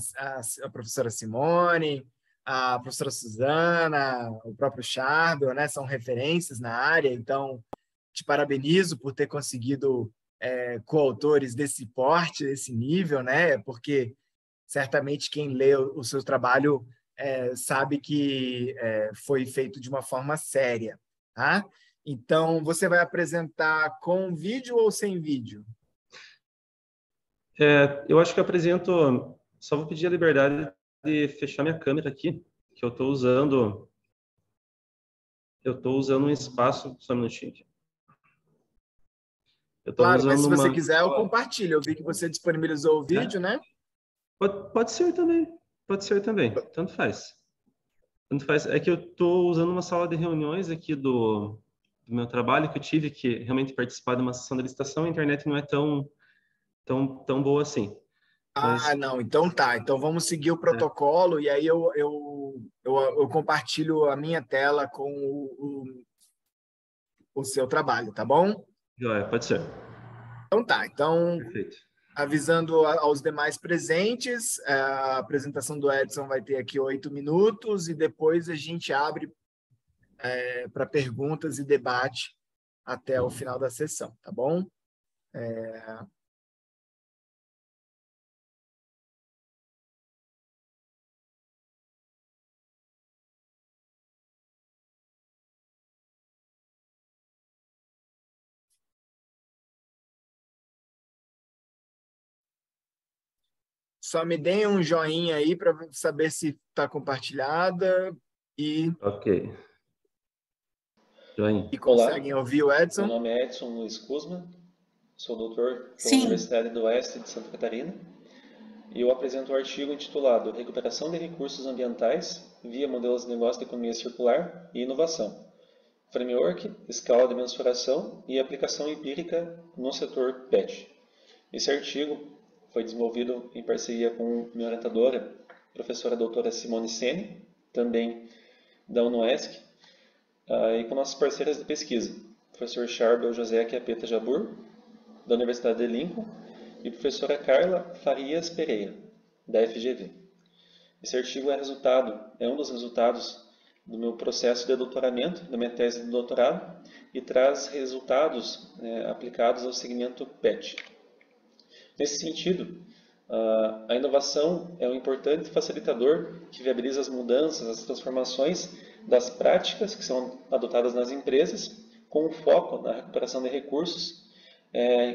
professora Simone, a professora Suzana, o próprio Charbel, né? São referências na área, então te parabenizo por ter conseguido coautores desse porte, desse nível, né? Porque certamente quem lê o seu trabalho sabe que foi feito de uma forma séria, tá? Então, você vai apresentar com vídeo ou sem vídeo? Eu acho que eu apresento... Só vou pedir a liberdade de fechar minha câmera aqui, que eu estou usando um espaço... Só um minutinho aqui. Claro, mas se você quiser, eu compartilho. Eu vi que você disponibilizou o vídeo, né? Pode ser também. Pode ser também. Tanto faz. Tanto faz. É que eu estou usando uma sala de reuniões aqui do meu trabalho, que eu tive que realmente participar de uma sessão de licitação. A internet não é tão boa assim. Mas... não. Então tá. Então vamos seguir o protocolo e aí eu compartilho a minha tela com o seu trabalho, tá bom? Joia, pode ser. Então tá. Então, perfeito. Avisando aos demais presentes, a apresentação do Edson vai ter aqui 8 minutos e depois a gente abre para perguntas e debate até o final da sessão, tá bom? Só me deem um joinha aí para saber se está compartilhada e... Ok. Joinha. E conseguem ouvir o Edson? Meu nome é Edson Luiz Kuzma, sou doutor pela Universidade do Oeste de Santa Catarina e eu apresento um artigo intitulado Recuperação de Recursos Ambientais via Modelos de Negócio de Economia Circular e Inovação, Framework, Escala de Mensuração e Aplicação Empírica no setor PET. Esse artigo foi desenvolvido em parceria com minha orientadora, professora doutora Simone Sene, também da UNOESC, e com nossas parceiras de pesquisa, professor Charbel José Chiappetta Jabur, da Universidade de Lincoln, e professora Carla Farias Pereira, da FGV. Esse artigo é um dos resultados do meu processo de doutoramento, da minha tese de doutorado, e traz resultados aplicados ao segmento PET. Nesse sentido, a inovação é um importante facilitador que viabiliza as mudanças, as transformações das práticas que são adotadas nas empresas, com foco na recuperação de recursos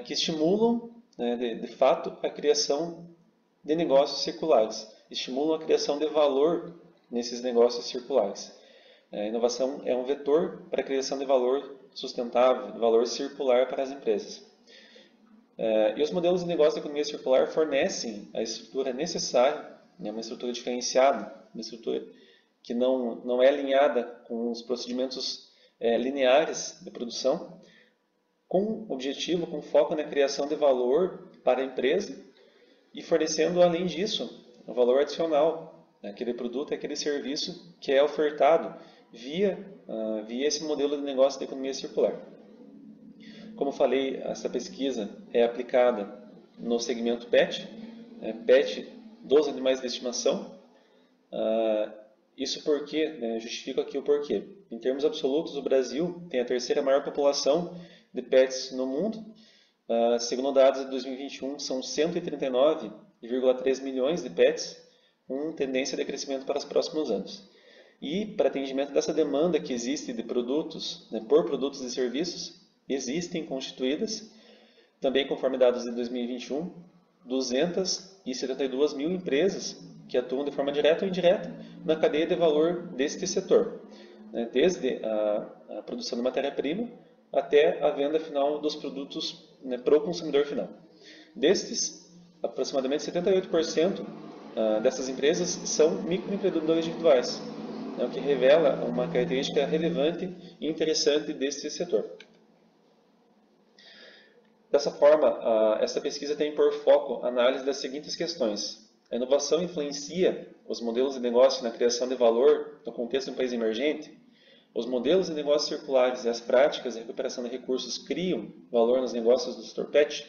que estimulam, de fato, a criação de negócios circulares, estimulam a criação de valor nesses negócios circulares. A inovação é um vetor para a criação de valor sustentável, de valor circular para as empresas. E os modelos de negócio da economia circular fornecem a estrutura necessária, uma estrutura diferenciada, uma estrutura que não é alinhada com os procedimentos lineares de produção, com objetivo, com foco na criação de valor para a empresa e fornecendo, além disso, um valor adicional, aquele produto, aquele serviço que é ofertado via esse modelo de negócio da economia circular. Como falei, essa pesquisa é aplicada no segmento PET, PET dos animais de estimação. Isso porque, justifico aqui o porquê. Em termos absolutos, o Brasil tem a terceira maior população de PETs no mundo. Segundo dados de 2021, são 139,3 milhões de PETs, com tendência de crescimento para os próximos anos. E, para atendimento dessa demanda que existe de produtos, por produtos e serviços, existem constituídas, também conforme dados de 2021, 272 mil empresas que atuam de forma direta ou indireta na cadeia de valor deste setor, desde a produção de matéria-prima até a venda final dos produtos para o consumidor final. Destes, aproximadamente 78% dessas empresas são microempreendedores individuais, o que revela uma característica relevante e interessante desse setor. Dessa forma, essa pesquisa tem por foco a análise das seguintes questões. A inovação influencia os modelos de negócio na criação de valor no contexto de um país emergente? Os modelos de negócios circulares e as práticas de recuperação de recursos criam valor nos negócios do setor PET?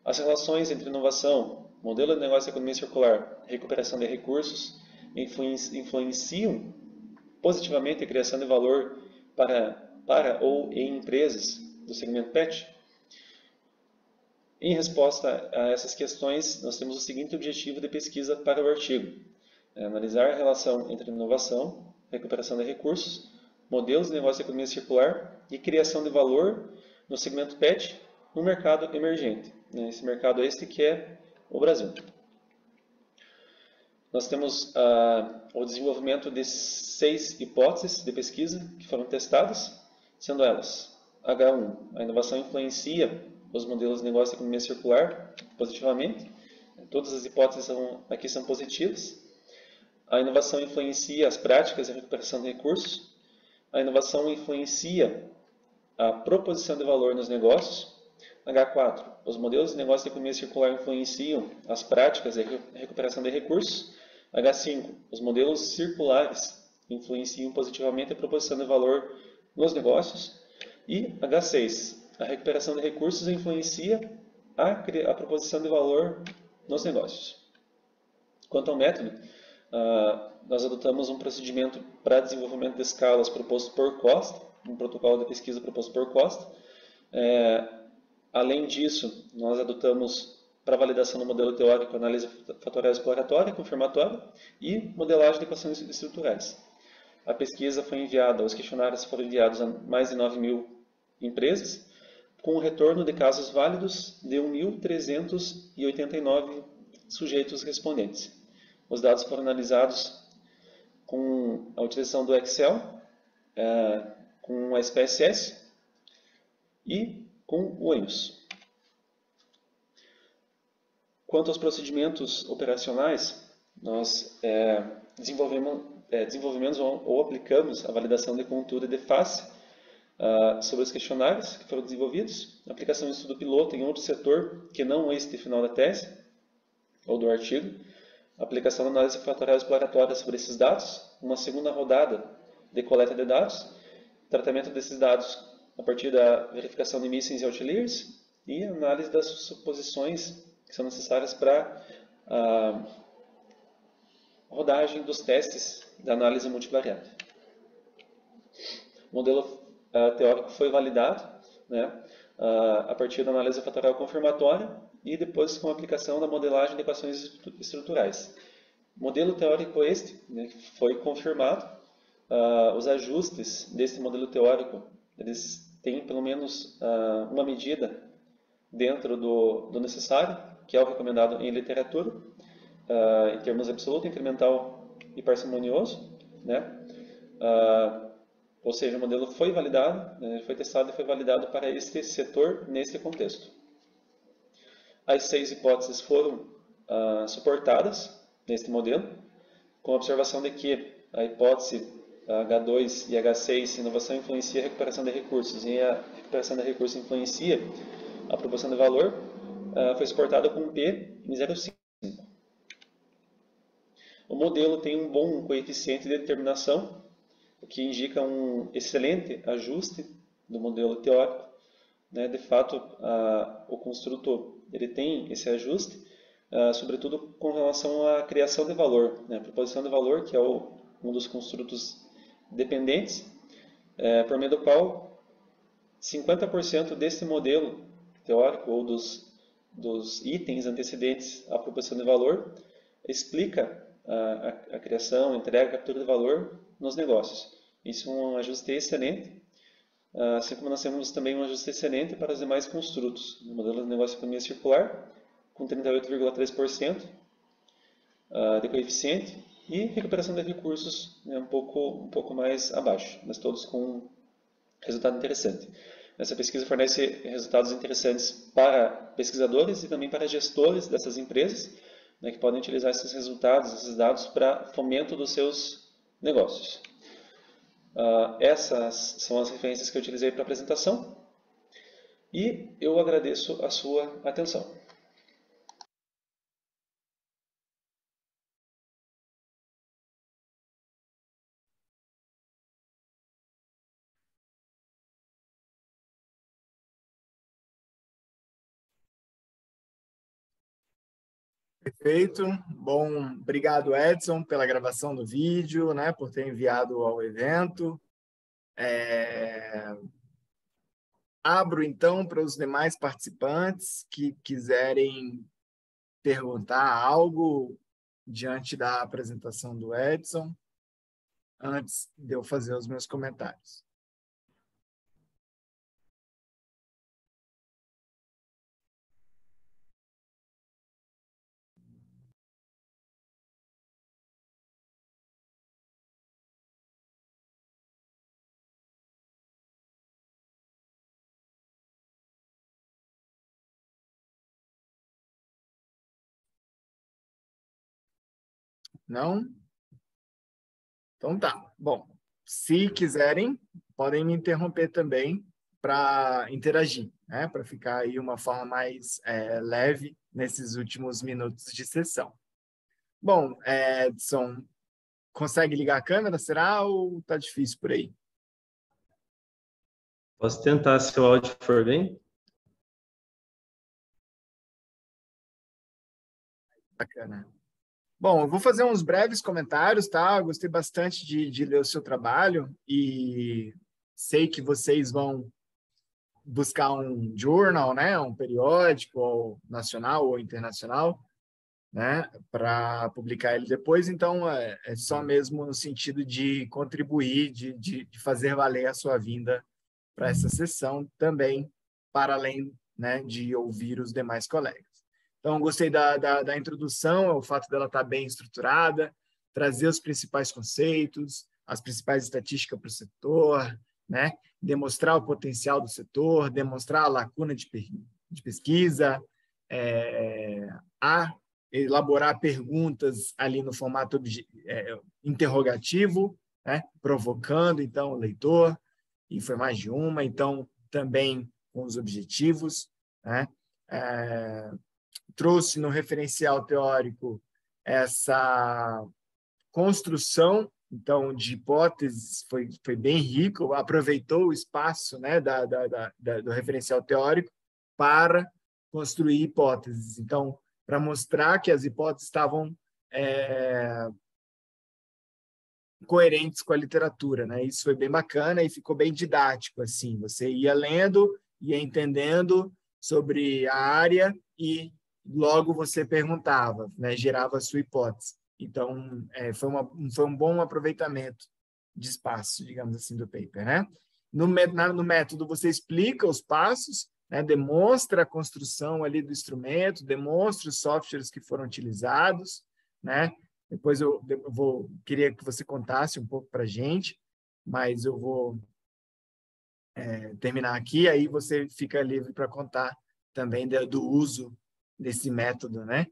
As relações entre inovação, modelo de negócio e economia circular, recuperação de recursos, influenciam positivamente a criação de valor para ou em empresas do segmento PET? Em resposta a essas questões, nós temos o seguinte objetivo de pesquisa para o artigo: analisar a relação entre inovação, recuperação de recursos, modelos de negócio e economia circular e criação de valor no segmento PET no mercado emergente. Esse mercado que é o Brasil. Nós temos o desenvolvimento de 6 hipóteses de pesquisa que foram testadas, sendo elas: H1, a inovação influencia os modelos de negócio e economia circular positivamente. Todas as hipóteses aqui são positivas. A inovação influencia as práticas de recuperação de recursos. A inovação influencia a proposição de valor nos negócios. H4, os modelos de negócio e economia circular influenciam as práticas de recuperação de recursos. H5, os modelos circulares influenciam positivamente a proposição de valor nos negócios. E H6, a recuperação de recursos influencia a proposição de valor nos negócios. Quanto ao método, nós adotamos um procedimento para desenvolvimento de escalas proposto por Costa, um protocolo de pesquisa proposto por Costa. Além disso, nós adotamos para validação do modelo teórico análise fatorial exploratória, confirmatória e modelagem de equações estruturais. A pesquisa foi enviada, os questionários foram enviados a mais de 9.000 empresas, com um retorno de casos válidos de 1.389 sujeitos respondentes. Os dados foram analisados com a utilização do Excel, com a SPSS e com o ENUS. Quanto aos procedimentos operacionais, nós desenvolvemos ou aplicamos a validação de contura de face sobre os questionários que foram desenvolvidos, aplicação de estudo piloto em outro setor que não este final da tese ou do artigo, aplicação da análise fatorial exploratória sobre esses dados, uma segunda rodada de coleta de dados, tratamento desses dados a partir da verificação de missing e outliers e análise das suposições que são necessárias para a rodagem dos testes da análise multivariada. O modelo teórico foi validado, a partir da análise fatorial confirmatória e depois com a aplicação da modelagem de equações estruturais. O modelo teórico que foi confirmado. Os ajustes desse modelo teórico, eles têm pelo menos uma medida dentro do necessário, que é o recomendado em literatura, em termos absoluto, incremental e parcimonioso, ou seja, o modelo foi validado, foi testado e foi validado para este setor, nesse contexto. As 6 hipóteses foram suportadas neste modelo, com a observação de que a hipótese H2 e H6, inovação influencia a recuperação de recursos, e a recuperação de recursos influencia a proporção de valor, foi suportada com um P em 0,5. O modelo tem um bom coeficiente de determinação, o que indica um excelente ajuste do modelo teórico. De fato, o construto ele tem esse ajuste, sobretudo com relação à criação de valor, a proposição de valor, que é um dos construtos dependentes, por meio do qual 50% desse modelo teórico ou dos itens antecedentes à proposição de valor explica a criação, entrega, captura de valor nos negócios. Isso é um ajuste excelente, assim como nós temos também um ajuste excelente para os demais construtos. No modelo de negócio de economia circular, com 38,3% de coeficiente, e recuperação de recursos um pouco mais abaixo, mas todos com resultado interessante. Essa pesquisa fornece resultados interessantes para pesquisadores e também para gestores dessas empresas, né, que podem utilizar esses resultados, esses dados para fomento dos seus negócios. Essas são as referências que eu utilizei para a apresentação e eu agradeço a sua atenção. Perfeito. Bom, obrigado, Edson, pela gravação do vídeo, né, por ter enviado ao evento. Abro, então, para os demais participantes que quiserem perguntar algo diante da apresentação do Edson, antes de eu fazer os meus comentários. Não? Então tá. Bom, se quiserem, podem me interromper também para interagir, né? Para ficar aí uma forma mais leve nesses últimos minutos de sessão. Bom, Edson, consegue ligar a câmera, será? Ou tá difícil por aí? Posso tentar, se o áudio for bem? Bacana. Bom, eu vou fazer uns breves comentários, tá? Eu gostei bastante de ler o seu trabalho e sei que vocês vão buscar um journal, né? Um periódico, ou nacional ou internacional, né? Para publicar ele depois. Então, é só mesmo no sentido de contribuir, de fazer valer a sua vinda para essa sessão também, para além, né, de ouvir os demais colegas. Então, gostei da introdução, o fato dela estar bem estruturada, trazer os principais conceitos, as principais estatísticas para o setor, né? Demonstrar o potencial do setor, demonstrar a lacuna de pesquisa, elaborar perguntas ali no formato interrogativo, né? Provocando, então, o leitor, e foi mais de uma, então, também com os objetivos, né? Trouxe no referencial teórico essa construção, então, de hipóteses, foi bem rico, aproveitou o espaço, né, do referencial teórico para construir hipóteses. Então, para mostrar que as hipóteses estavam coerentes com a literatura, né? Isso foi bem bacana e ficou bem didático, assim. Você ia lendo, ia entendendo sobre a área e logo você perguntava, né? Gerava a sua hipótese. Então, foi um bom aproveitamento de espaço, digamos assim, do paper, né? No método, você explica os passos, né? Demonstra a construção ali do instrumento, demonstra os softwares que foram utilizados, né? Depois queria que você contasse um pouco para a gente, mas eu vou terminar aqui, aí você fica livre para contar também do uso desse método, né?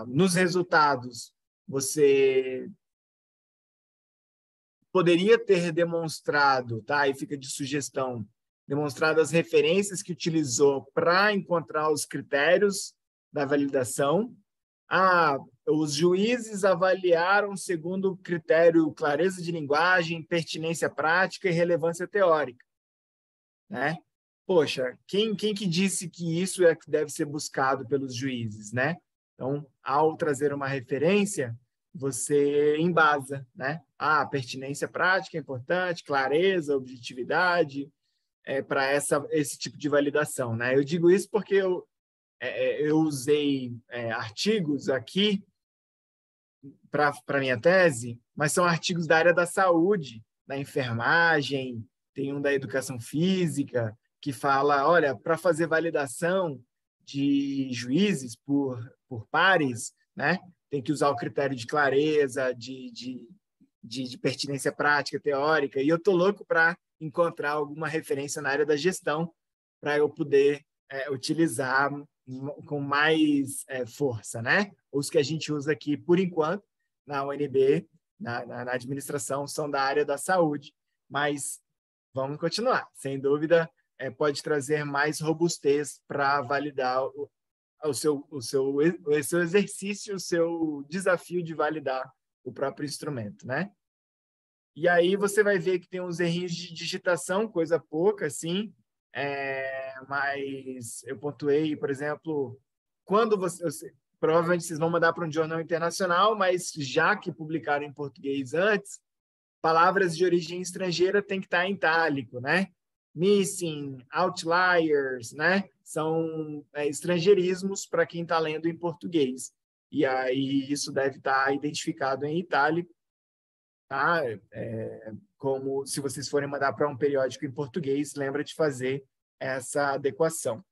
Nos resultados, você poderia ter demonstrado, tá? Aí fica de sugestão, demonstrado as referências que utilizou para encontrar os critérios da validação. Os juízes avaliaram segundo o critério clareza de linguagem, pertinência prática e relevância teórica, né? Poxa, quem que disse que isso é que deve ser buscado pelos juízes, né? Então, ao trazer uma referência, você embasa, né? Pertinência prática é importante, clareza, objetividade, para esse tipo de validação, né? Eu digo isso porque eu usei artigos aqui para minha tese, mas são artigos da área da saúde, da enfermagem, tem um da educação física, que fala, olha, para fazer validação de juízes por pares, né, tem que usar o critério de clareza, de pertinência prática, teórica, e eu estou louco para encontrar alguma referência na área da gestão para eu poder utilizar com mais força, né? Os que a gente usa aqui, por enquanto, na UNB, na administração, são da área da saúde, mas vamos continuar. Sem dúvida, pode trazer mais robustez para validar o seu exercício, o seu desafio de validar o próprio instrumento, né? E aí você vai ver que tem uns errinhos de digitação, coisa pouca, assim, mas eu pontuei, por exemplo, quando provavelmente vocês vão mandar para um jornal internacional, mas já que publicaram em português antes, palavras de origem estrangeira tem que estar em itálico, né? Missing, outliers, né? São estrangeirismos para quem está lendo em português. E aí isso deve estar identificado em itálico, tá? Como se vocês forem mandar para um periódico em português, lembra de fazer essa adequação.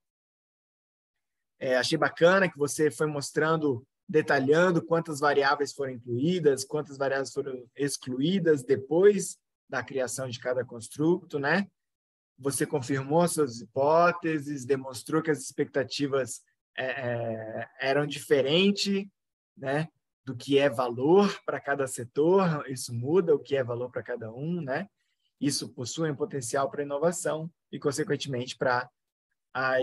Achei bacana que você foi mostrando, detalhando quantas variáveis foram incluídas, quantas variáveis foram excluídas depois da criação de cada construto, né? Você confirmou suas hipóteses, demonstrou que as expectativas eram diferentes, né, do que é valor para cada setor, isso muda o que é valor para cada um, né? Isso possui um potencial para inovação e, consequentemente, para a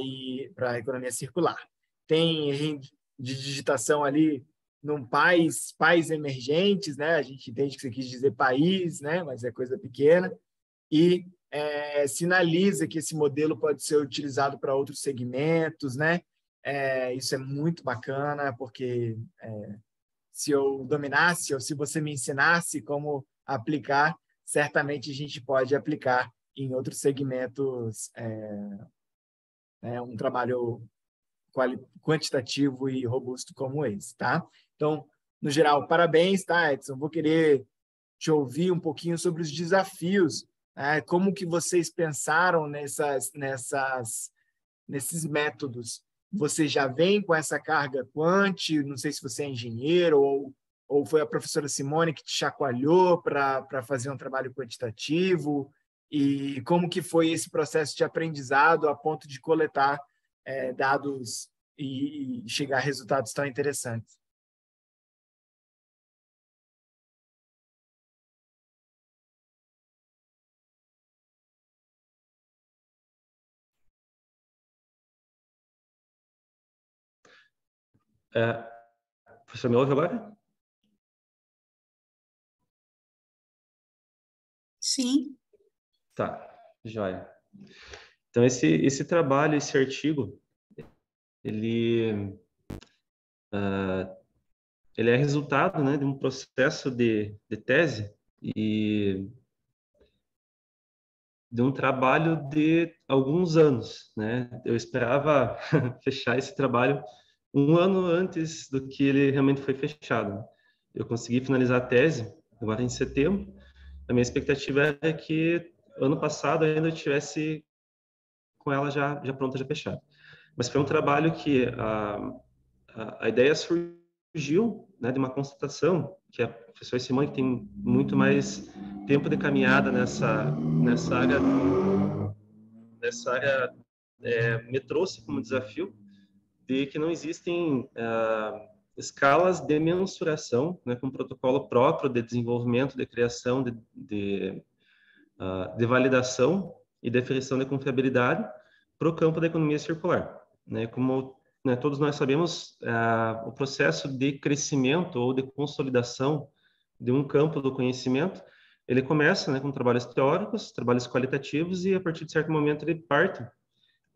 economia circular. Tem de digitação ali num país emergentes, né? A gente entende que você quis dizer país, né? Mas é coisa pequena. E sinaliza que esse modelo pode ser utilizado para outros segmentos, né? Isso é muito bacana, porque se eu dominasse ou se você me ensinasse como aplicar, certamente a gente pode aplicar em outros segmentos um trabalho quantitativo e robusto como esse, tá? Então, no geral, parabéns, tá, Edson? Vou querer te ouvir um pouquinho sobre os desafios, como que vocês pensaram nesses métodos. Você já vem com essa carga quant, não sei se você é engenheiro ou foi a professora Simone que te chacoalhou para fazer um trabalho quantitativo, e como que foi esse processo de aprendizado a ponto de coletar dados e chegar a resultados tão interessantes. Professor, me ouve agora? Sim. Tá, joia. Então, esse trabalho, esse artigo, ele é resultado, né, de um processo de tese e de um trabalho de alguns anos, né? Eu esperava fechar esse trabalho um ano antes do que ele realmente foi fechado. Eu consegui finalizar a tese agora em setembro. A minha expectativa é que ano passado ainda eu tivesse com ela já pronta, já fechada. Mas foi um trabalho que a ideia surgiu, né, de uma constatação que a professora Simone, que tem muito mais tempo de caminhada nessa área me trouxe como desafio de que não existem escalas de mensuração, né, com protocolo próprio de desenvolvimento, de criação, de validação e definição de confiabilidade para o campo da economia circular. Né? Como todos nós sabemos, o processo de crescimento ou de consolidação de um campo do conhecimento, ele começa, né, com trabalhos teóricos, trabalhos qualitativos, e a partir de certo momento ele parte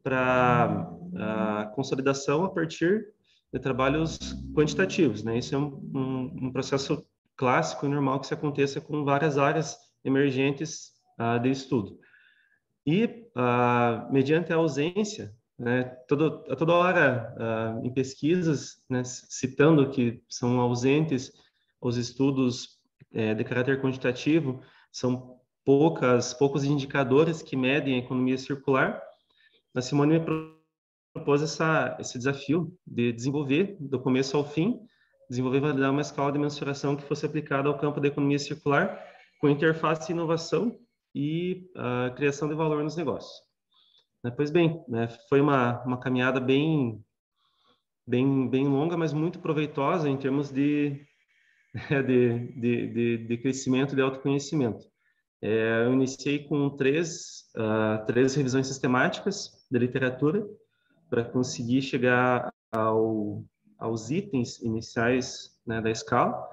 para a consolidação a partir de trabalhos quantitativos. Né? Isso é um processo clássico e normal que se aconteça com várias áreas emergentes de estudo. E, mediante a ausência, né, toda hora em pesquisas, né, citando que são ausentes os estudos de caráter quantitativo, são poucos indicadores que medem a economia circular, a Simone me propôs esse desafio de desenvolver, do começo ao fim, desenvolver e validar uma escala de mensuração que fosse aplicada ao campo da economia circular, com interface e inovação e a criação de valor nos negócios. Pois bem, né, foi uma caminhada bem bem longa, mas muito proveitosa em termos de crescimento, de autoconhecimento. Eu iniciei com três revisões sistemáticas de literatura para conseguir chegar aos itens iniciais, né, da escala.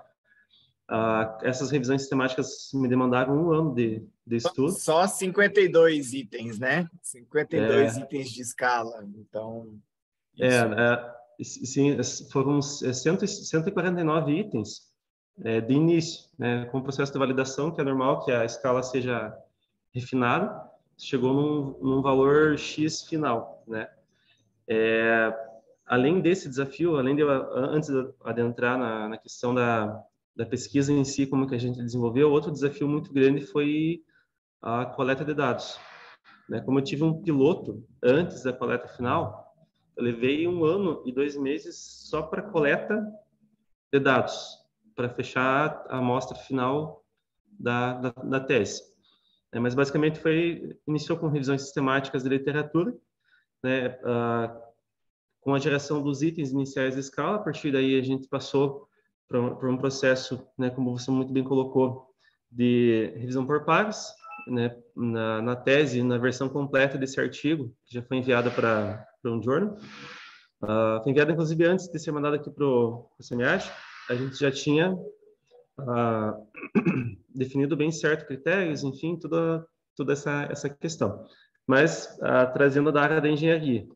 Essas revisões sistemáticas me demandaram um ano de estudo. Só 52 itens, né? 52 itens de escala. Então, sim, foram 149 itens de início, né, com o processo de validação, que é normal que a escala seja refinada, chegou num valor X final, né? Além desse desafio, antes de adentrar na questão da pesquisa em si, como que a gente desenvolveu, outro desafio muito grande foi a coleta de dados, né? Como eu tive um piloto antes da coleta final, eu levei 1 ano e 2 meses só para coleta de dados, para fechar a amostra final da tese. Mas basicamente iniciou com revisões sistemáticas de literatura, né? Com a geração dos itens iniciais da escala. A partir daí a gente passou por um processo, né, como você muito bem colocou, de revisão por pares, né, na tese, na versão completa desse artigo, que já foi enviada para um journal. Foi enviada, inclusive, antes de ser mandada aqui para o SEMIAD. A gente já tinha definido bem certo critérios, enfim, toda essa questão. Mas trazendo da área da engenharia,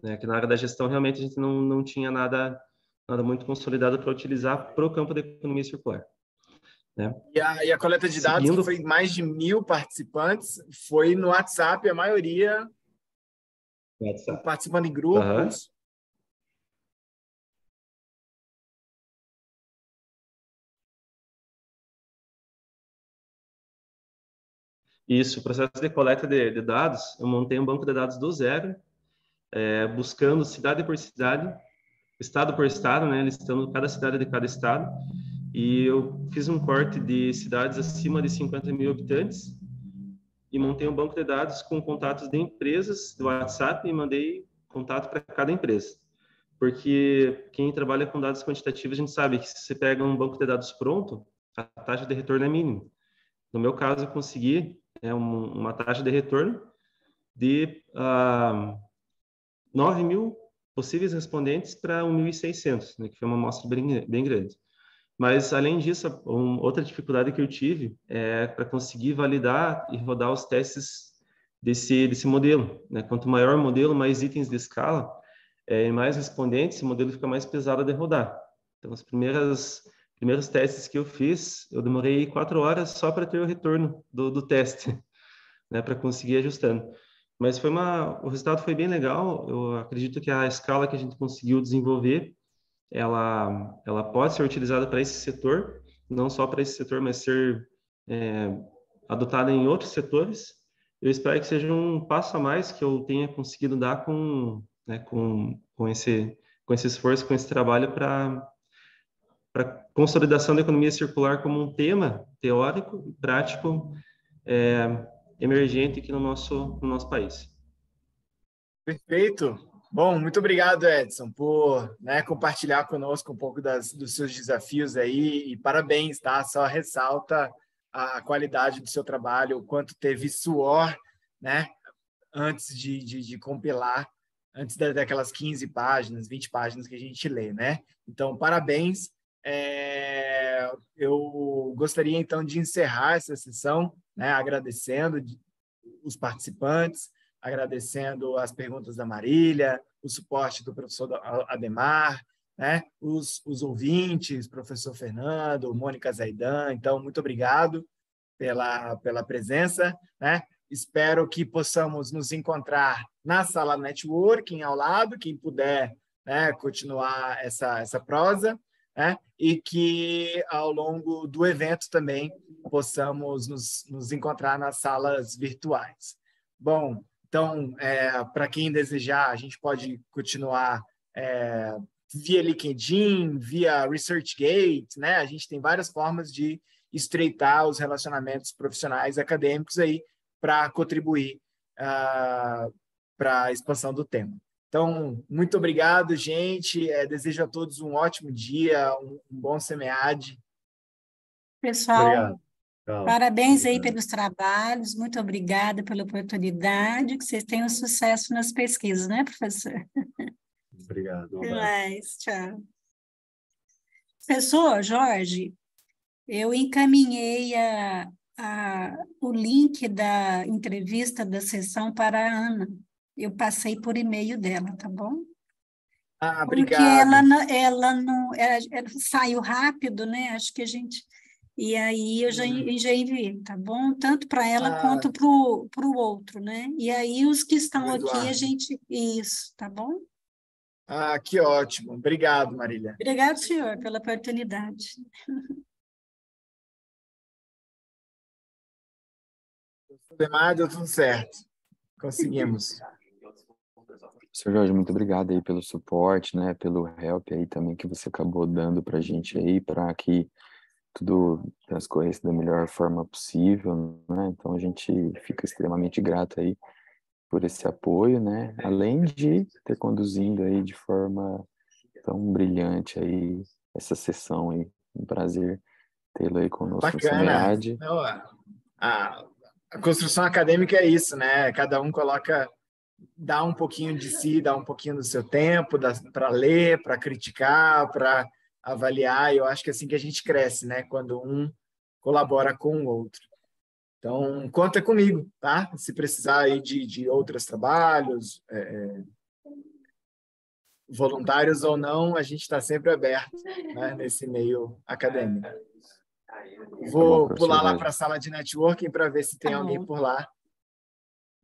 né, que na área da gestão realmente a gente não tinha nada muito consolidado para utilizar para o campo da economia circular, né? E a coleta de dados, que foi mais de 1.000 participantes, foi no WhatsApp, a maioria participando em grupos. Isso, o processo de coleta de dados, eu montei um banco de dados do zero, buscando cidade por cidade, estado por estado, né, listando cada cidade de cada estado, e eu fiz um corte de cidades acima de 50.000 habitantes e montei um banco de dados com contatos de empresas do WhatsApp e mandei contato para cada empresa. Porque quem trabalha com dados quantitativos, a gente sabe que se você pega um banco de dados pronto, a taxa de retorno é mínima. No meu caso, eu consegui uma taxa de retorno de 9.000 possíveis respondentes para 1.600, né, que foi uma amostra bem grande. Mas, além disso, outra dificuldade que eu tive é para conseguir validar e rodar os testes desse modelo, né? Quanto maior o modelo, mais itens de escala, e mais respondentes, esse modelo fica mais pesado de rodar. Então, os primeiros testes que eu fiz, eu demorei 4 horas só para ter o retorno do teste, né, para conseguir ajustando. Mas o resultado foi bem legal. Eu acredito que a escala que a gente conseguiu desenvolver, ela pode ser utilizada para esse setor, não só para esse setor, mas ser adotada em outros setores. Eu espero que seja um passo a mais que eu tenha conseguido dar com esse esforço, com esse trabalho para consolidação da economia circular como um tema teórico e prático emergente aqui no nosso país. Perfeito. Bom, muito obrigado, Edson, por compartilhar conosco um pouco dos seus desafios aí, e parabéns, tá? Só ressalta a qualidade do seu trabalho, o quanto teve suor, né, antes de compilar, antes daquelas 15 páginas, 20 páginas que a gente lê, né? Então, parabéns. Eu gostaria, então, de encerrar essa sessão, né, agradecendo os participantes, agradecendo as perguntas da Marília, o suporte do professor Ademar, né, os ouvintes, professor Fernando, Mônica Zaidan. Então, muito obrigado pela presença, né? Espero que possamos nos encontrar na sala networking ao lado, quem puder, né, continuar essa prosa, né? E que ao longo do evento também possamos nos encontrar nas salas virtuais. Bom, então, para quem desejar, a gente pode continuar via LinkedIn, via ResearchGate, né? A gente tem várias formas de estreitar os relacionamentos profissionais acadêmicos aí para contribuir para a expansão do tema. Então, muito obrigado, gente. Desejo a todos um ótimo dia, um bom SEMEAD. Pessoal, Obrigado. Tchau. parabéns aí pelos trabalhos, muito obrigada pela oportunidade, que vocês tenham sucesso nas pesquisas, né, professor? Obrigado. Um Até abraço. mais, tchau. Professor Jorge, eu encaminhei o link da entrevista da sessão para a Ana. Eu passei por e-mail dela, tá bom? Porque Obrigado. ela não ela saiu rápido, né? Acho que a gente. E aí eu já enviei, tá bom? Tanto para ela quanto para o outro, né? E aí os que estão aqui, a gente. Isso, tá bom? Que ótimo. Obrigado, Marília. Obrigado, senhor, pela oportunidade. Demais, deu tudo certo. Conseguimos. Professor Jorge, muito obrigado aí pelo suporte, né, pelo help aí também que você acabou dando para a gente aí, para que tudo transcorresse da melhor forma possível, né? Então a gente fica extremamente grato aí por esse apoio, né? Além de ter conduzindo aí de forma tão brilhante aí essa sessão aí. Um prazer tê-lo aí conosco no Bacana. SEMEAD. A construção acadêmica é isso, né? Cada um dá um pouquinho de si, dá um pouquinho do seu tempo para ler, para criticar, para avaliar. Eu acho que é assim que a gente cresce, né? Quando um colabora com o outro. Então, conta comigo, tá? Se precisar aí de outros trabalhos, voluntários ou não, a gente está sempre aberto, né? Nesse meio acadêmico. Vou pular lá para a sala de networking para ver se tem alguém por lá.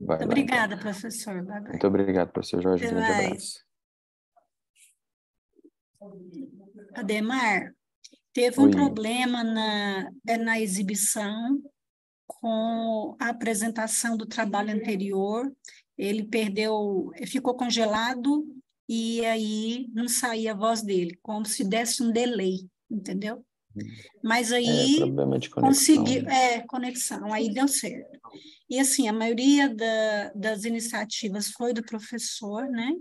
Vai lá, Obrigada, então. professor. Bye, bye. Muito obrigado, professor Jorge. Um grande abraço. Ademar, teve um problema na exibição com a apresentação do trabalho anterior. Ele ficou congelado e aí não saía a voz dele, como se desse um delay, entendeu? Mas aí problema de conexão. conseguiu, conexão, aí deu certo. E assim, a maioria das iniciativas foi do professor, né?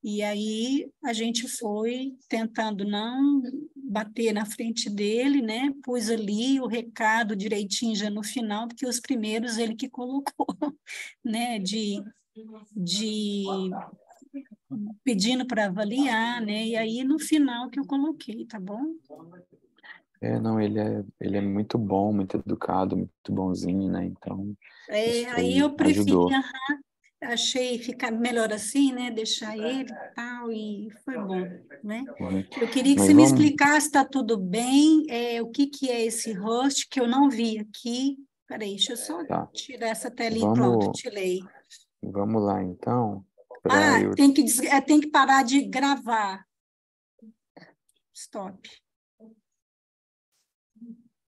E aí a gente foi tentando não bater na frente dele, né? Pus ali o recado direitinho já no final, porque os primeiros ele que colocou, né? Pedindo para avaliar, né? E aí no final que eu coloquei, tá bom? Não, ele é muito bom, muito educado, muito bonzinho, né? Então, isso aí eu preferi, ajudou. achei ficar melhor assim, né? Deixar ele e tal, e foi bom, né? Eu queria que você me explicasse, está tudo bem, o que é esse host que eu não vi aqui. Peraí, deixa eu só tirar essa telinha, pronto, tirei. Vamos lá, então. Tem que parar de gravar. Stop.